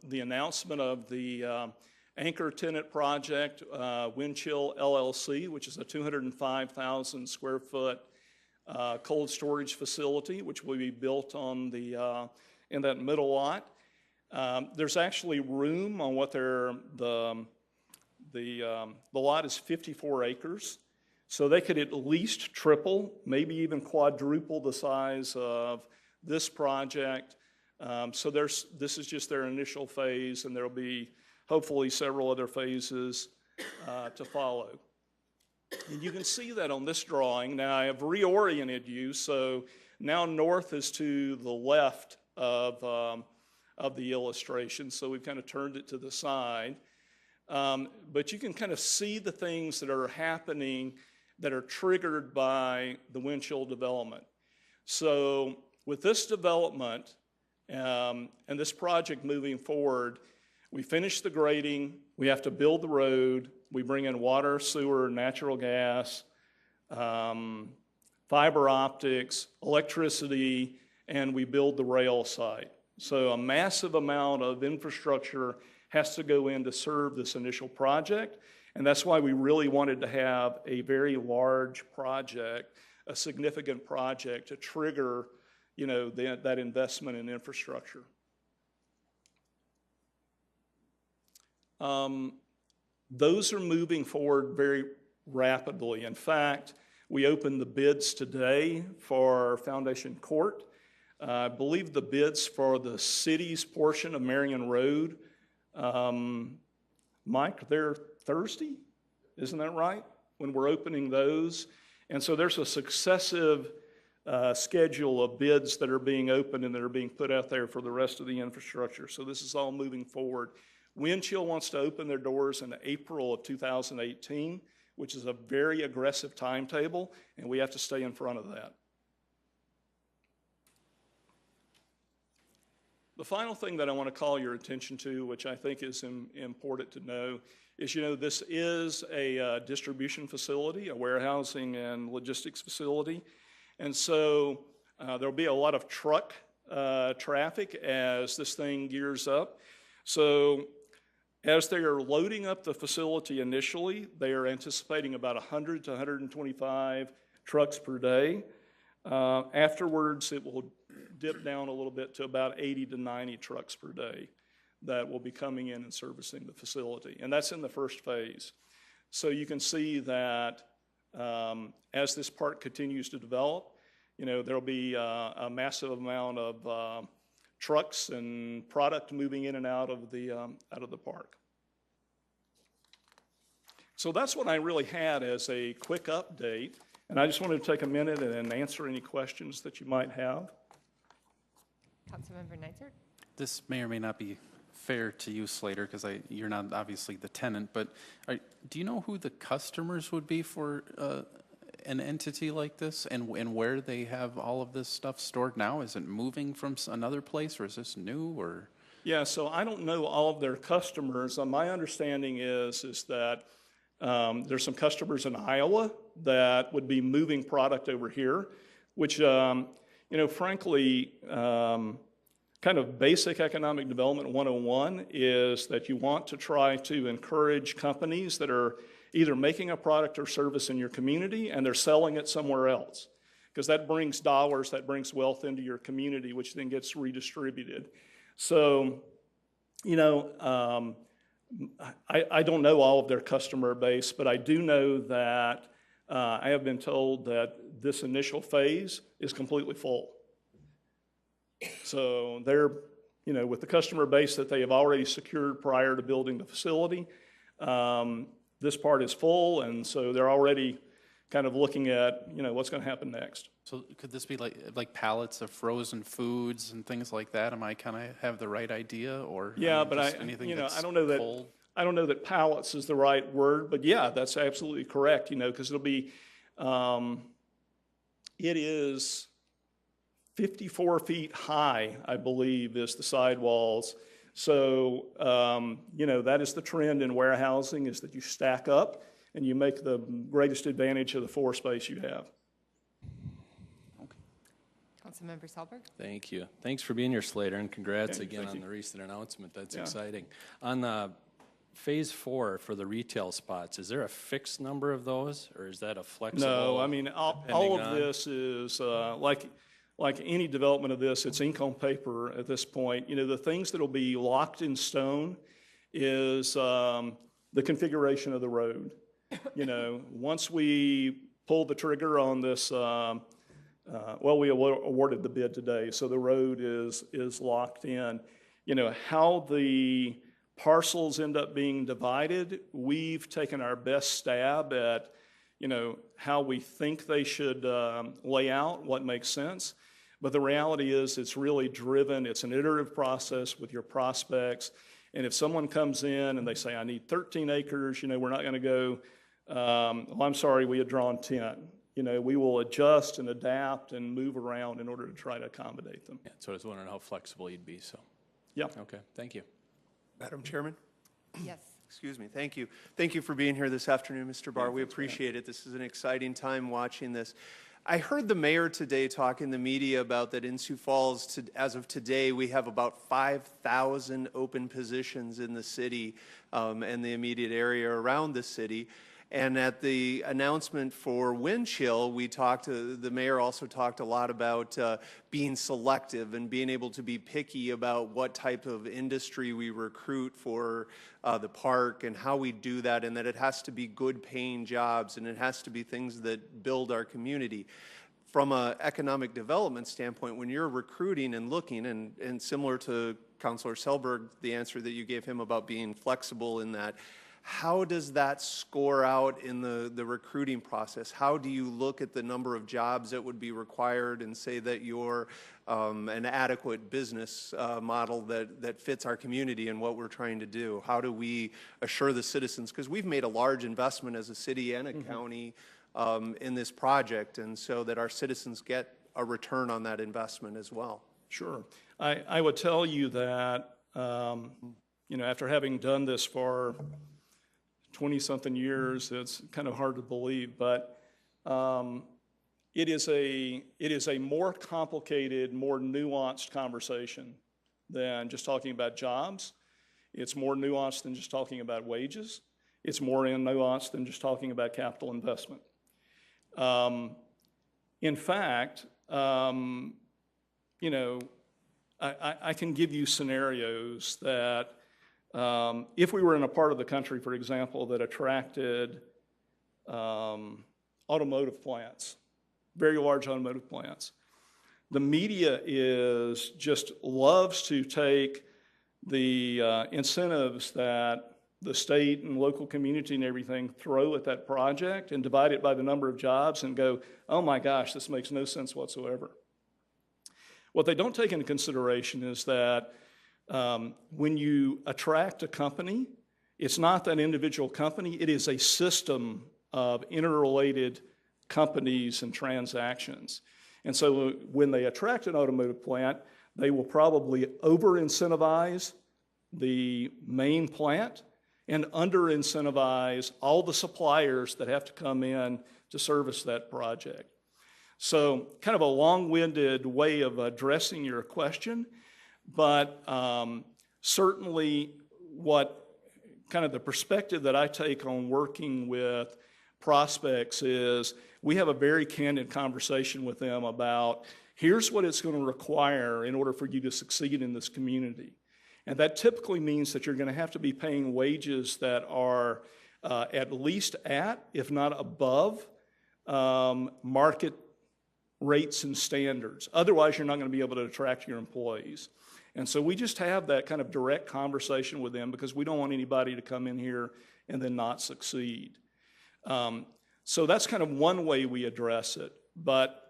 the announcement of the anchor tenant project, Windchill LLC, which is a 205,000 square foot cold storage facility, which will be built on the in that middle lot. There's actually room on what the lot is 54 acres, so they could at least triple, maybe even quadruple the size of this project. So this is just their initial phase, and there'll be hopefully several other phases to follow. And you can see that on this drawing. Now I have reoriented you, so now north is to the left of the illustration, so we've kind of turned it to the side. But you can kind of see the things that are happening that are triggered by the Windchill development. So with this development and this project moving forward, we finish the grading, we have to build the road, we bring in water, sewer, natural gas, fiber optics, electricity, and we build the rail site. So a massive amount of infrastructure has to go in to serve this initial project, and that's why we really wanted to have a very large project a significant project to trigger, that investment in infrastructure. Those are moving forward very rapidly. In fact, we opened the bids today for Foundation Court. I believe the bids for the city's portion of Marion Road, Mike, they're Thursday? Isn't that right? When we're opening those. And so there's a successive schedule of bids that are being opened and that are being put out there for the rest of the infrastructure. So this is all moving forward. Windchill wants to open their doors in April of 2018, which is a very aggressive timetable, and we have to stay in front of that. The final thing that I want to call your attention to, which I think is important to know, is, this is a distribution facility, a warehousing and logistics facility. And so there'll be a lot of truck traffic as this thing gears up. So as they are loading up the facility initially, they are anticipating about 100 to 125 trucks per day. Afterwards, it will dip down a little bit to about 80 to 90 trucks per day that will be coming in and servicing the facility. And that's in the first phase. So you can see that as this park continues to develop, there'll be a massive amount of trucks and product moving in and out of the park. So that's what I really had as a quick update, and I just wanted to take a minute and answer any questions that you might have. Councilmember Neitzer? This may or may not be fair to you, Slater, because you're not obviously the tenant, but do you know who the customers would be for an entity like this, and where they have all of this stuff stored now? Is it moving from another place, or is this new, or? Yeah, so I don't know all of their customers. My understanding is that there's some customers in Iowa that would be moving product over here, which, frankly, kind of basic economic development 101 is that you want to try to encourage companies that are either making a product or service in your community and they're selling it somewhere else, because that brings dollars, that brings wealth into your community, which then gets redistributed. So, I don't know all of their customer base, but I do know that I have been told that this initial phase is completely full. So they're, with the customer base that they have already secured prior to building the facility, this part is full, and so they're already kind of looking at, what's going to happen next. So could this be like pallets of frozen foods and things like that? Am I kind of have the right idea, or? Yeah, but anything I don't know that cold? I don't know that pallets is the right word, but yeah, that's absolutely correct. Because it'll be, it is 54 feet high, I believe, is the sidewalls. So, that is the trend in warehousing, is that you stack up and you make the greatest advantage of the floor space you have. Councilmember Sahlberg? Thank you. Thanks for being here, Slater, and congrats again on the recent announcement. That's exciting. On Phase 4 for the retail spots, is there a fixed number of those, or is that a flexible? No, I mean, all of this is like any development of this, it's ink on paper at this point. The things that will be locked in stone is the configuration of the road. Once we pull the trigger on this, we awarded the bid today, so the road is locked in. How the parcels end up being divided, we've taken our best stab at, how we think they should lay out, what makes sense. But the reality is it's really driven, it's an iterative process with your prospects. And if someone comes in and they say, I need 13 acres, we're not going to go, I'm sorry, we had drawn 10. We will adjust and adapt and move around in order to try to accommodate them. Yeah, so I was wondering how flexible you'd be, so. Yeah. Okay, thank you. Madam Chairman? Yes. Excuse me, thank you. Thank you for being here this afternoon, Mr. Barr. We appreciate it. This is an exciting time watching this. I heard the mayor today talk in the media about that in Sioux Falls, as of today, we have about 5,000 open positions in the city and the immediate area around the city. And at the announcement for Wind Chill, the mayor also talked a lot about being selective and being able to be picky about what type of industry we recruit for the park and how we do that, and that it has to be good paying jobs and it has to be things that build our community. From an economic development standpoint, when you're recruiting and looking, and similar to Councilor Selberg, the answer that you gave him about being flexible in that, how does that score out in the recruiting process? How do you look at the number of jobs that would be required and say that you're an adequate business model that fits our community and what we're trying to do? How do we assure the citizens? Because we've made a large investment as a city and a county in this project, and so that our citizens get a return on that investment as well. Sure. I would tell you that, after having done this for 20-something years, it's kind of hard to believe, but it is a more complicated, more nuanced conversation than just talking about jobs. It's more nuanced than just talking about wages. It's more nuanced than just talking about capital investment. In fact, I can give you scenarios that if we were in a part of the country, for example, that attracted automotive plants, very large automotive plants, the media loves to take the incentives that the state and local community and everything throw at that project and divide it by the number of jobs and go, oh my gosh, this makes no sense whatsoever. What they don't take into consideration is that when you attract a company, it's not that individual company, it is a system of interrelated companies and transactions. And so when they attract an automotive plant, they will probably over-incentivize the main plant and under-incentivize all the suppliers that have to come in to service that project. So kind of a long-winded way of addressing your question, but certainly what kind of the perspective that I take on working with prospects is we have a very candid conversation with them about here's what it's going to require in order for you to succeed in this community. And that typically means that you're going to have to be paying wages that are at least at, if not above, market rates and standards. Otherwise, you're not going to be able to attract your employees. And so we just have that kind of direct conversation with them because we don't want anybody to come in here and then not succeed. So that's kind of one way we address it. But,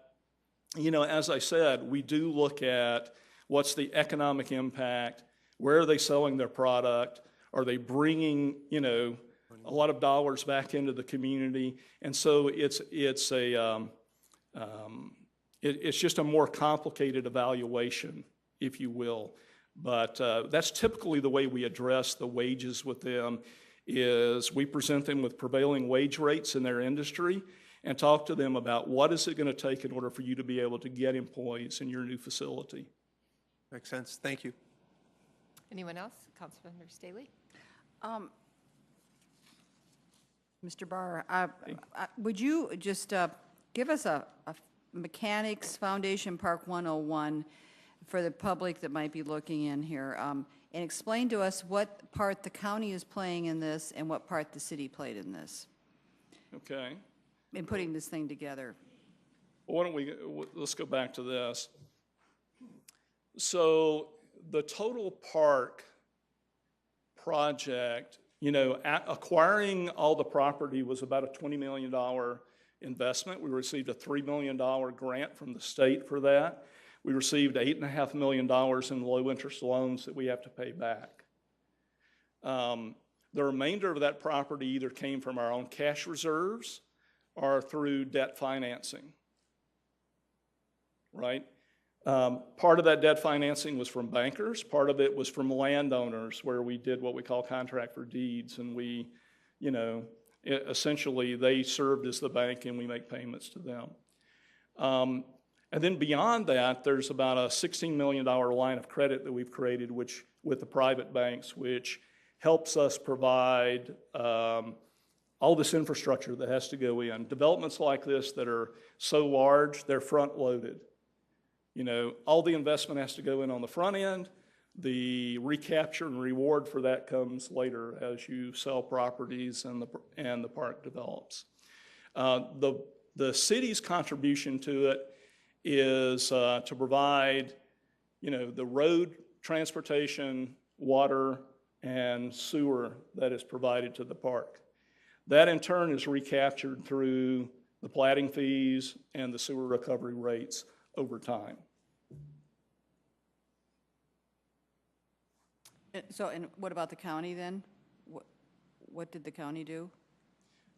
as I said, we do look at what's the economic impact, where are they selling their product, are they bringing, a lot of dollars back into the community, and so it's just a more complicated evaluation, if you will. But that's typically the way we address the wages with them, is we present them with prevailing wage rates in their industry and talk to them about what is it going to take in order for you to be able to get employees in your new facility. Makes sense. Thank you. Anyone else? Councilmember Staley? Mr. Barr, would you just give us a Mechanics Foundation Park 101 for the public that might be looking in here, and explain to us what part the county is playing in this and what part the city played in this? Okay. In putting this thing together. Well, let's go back to this. So the total park project, acquiring all the property was about a $20 million investment. We received a $3 million grant from the state for that. We received $8.5 million in low-interest loans that we have to pay back. The remainder of that property either came from our own cash reserves or through debt financing, right? Part of that debt financing was from bankers. Part of it was from landowners, where we did what we call contract for deeds, and we, essentially they served as the bank and we make payments to them. And then beyond that, there's about a $16 million line of credit that we've created with the private banks, which helps us provide all this infrastructure that has to go in. Developments like this that are so large, they're front-loaded. You know, all the investment has to go in on the front end. The recapture and reward for that comes later as you sell properties and the park develops. The city's contribution to it is to provide, you know, the road, transportation, water, and sewer that is provided to the park. That in turn is recaptured through the platting fees and the sewer recovery rates over time. So, and what about the county then? What did the county do?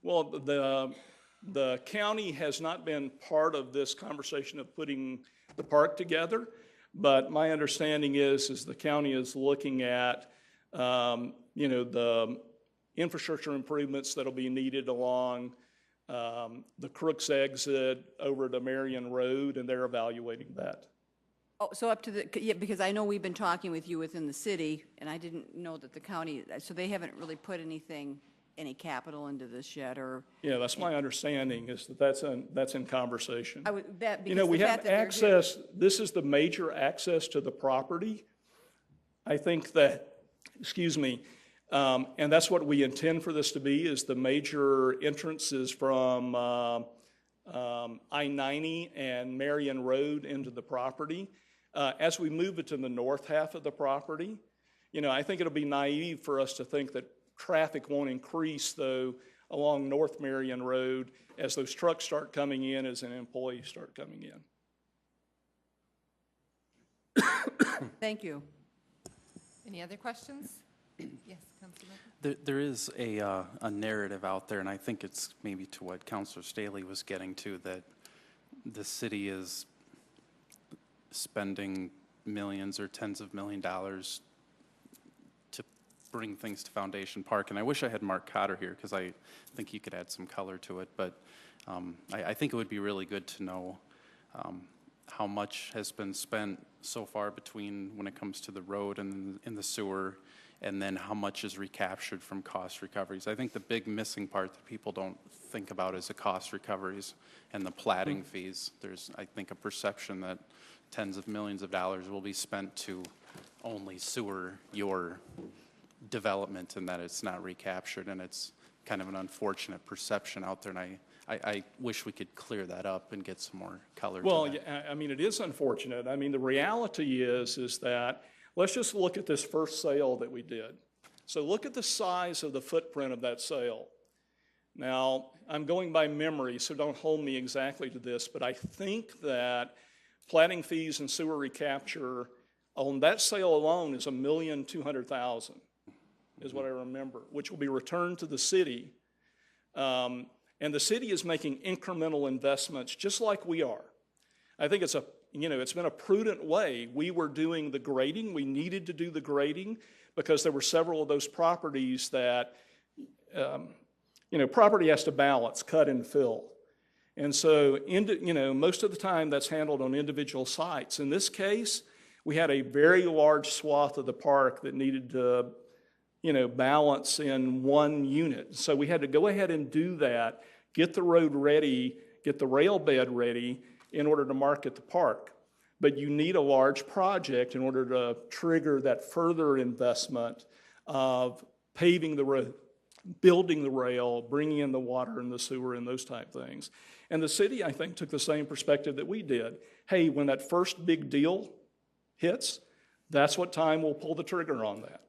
Well, the county has not been part of this conversation of putting the park together, but my understanding is the county is looking at, you know, the infrastructure improvements that'll be needed along the Crooks exit over to Marion Road, and they're evaluating that. Oh, so up to the, yeah, because I know we've been talking with you within the city, and I didn't know that the county, so they haven't really put any capital into this yet, or? Yeah, that's my understanding, is that that's in conversation. I would, that, because You know, we the have fact that they're here- access, this is the major access to the property. I think that, excuse me, and that's what we intend for this to be, is the major entrances from I-90 and Marion Road into the property. As we move it to the north half of the property, you know, I think it'll be naive for us to think that traffic won't increase, though, along North Marion Road as those trucks start coming in, as an employees start coming in. Thank you. Any other questions? Yes, Councilman. There is a narrative out there, and I think it's maybe to what Councilor Staley was getting to, that the city is spending millions or tens of $1 millions to bring things to Foundation Park. And I wish I had Mark Cotter here, because I think he could add some color to it. But I think it would be really good to know how much has been spent so far between when it comes to the road and in the sewer, and then how much is recaptured from cost recoveries. I think the big missing part that people don't think about is the cost recoveries and the platting fees. There's, I think, a perception that tens of millions of dollars will be spent to only sewer your development, and that it's not recaptured, and it's kind of an unfortunate perception out there, and I wish we could clear that up and get some more color to that. Well, yeah, I mean, it is unfortunate. I mean, the reality is that, let's just look at this first sale that we did. So look at the size of the footprint of that sale. Now, I'm going by memory, so don't hold me exactly to this, but I think that platting fees and sewer recapture on that sale alone is $1,200,000, is what I remember, which will be returned to the city. And the city is making incremental investments just like we are. I think it's it's been a prudent way. We were doing the grading. We needed to do the grading because there were several of those properties that, property has to balance, cut and fill. And so, most of the time that's handled on individual sites. In this case, we had a very large swath of the park that needed to, balance in one unit. So we had to go ahead and do that, get the road ready, get the rail bed ready in order to market the park. But you need a large project in order to trigger that further investment of paving the road, building the rail, bringing in the water and the sewer and those type things. And the city, I think, took the same perspective that we did. Hey, when that first big deal hits, that's what time we'll pull the trigger on that.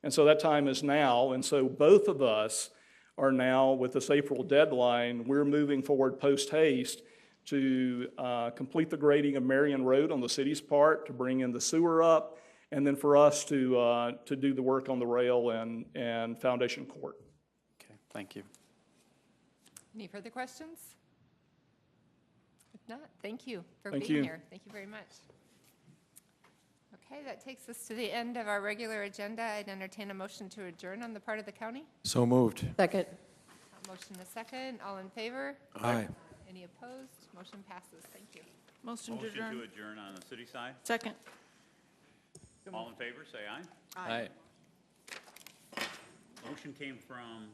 And so that time is now, and so both of us are now, with this April deadline, we're moving forward post-haste to complete the grading of Marion Road on the city's part, to bring in the sewer up, and then for us to do the work on the rail and Foundation Court. Okay, thank you. Any further questions? If not, thank you for Thank being you. here. Thank you very much. Okay, that takes us to the end of our regular agenda. I'd entertain a motion to adjourn on the part of the county. So moved. Second. Motion a second. All in favor? Aye. Any opposed? Motion passes. Thank you. Motion to Motion adjourn. to adjourn on the city side. Second. All in favor, say aye. Aye. Motion came from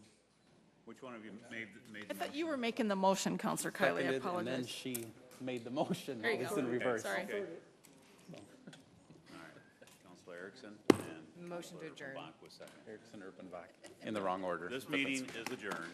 Which one of you made I the thought motion? you were making the motion, Counselor Kylie, I Seconded, and then apologize. she made the motion. There you It's go. in reverse. Sorry. Okay. All right. Counselor Erickson and Motion to adjourn. Bach was second. Erickson, Erpenbach, in the wrong order. This but that's- meeting is adjourned.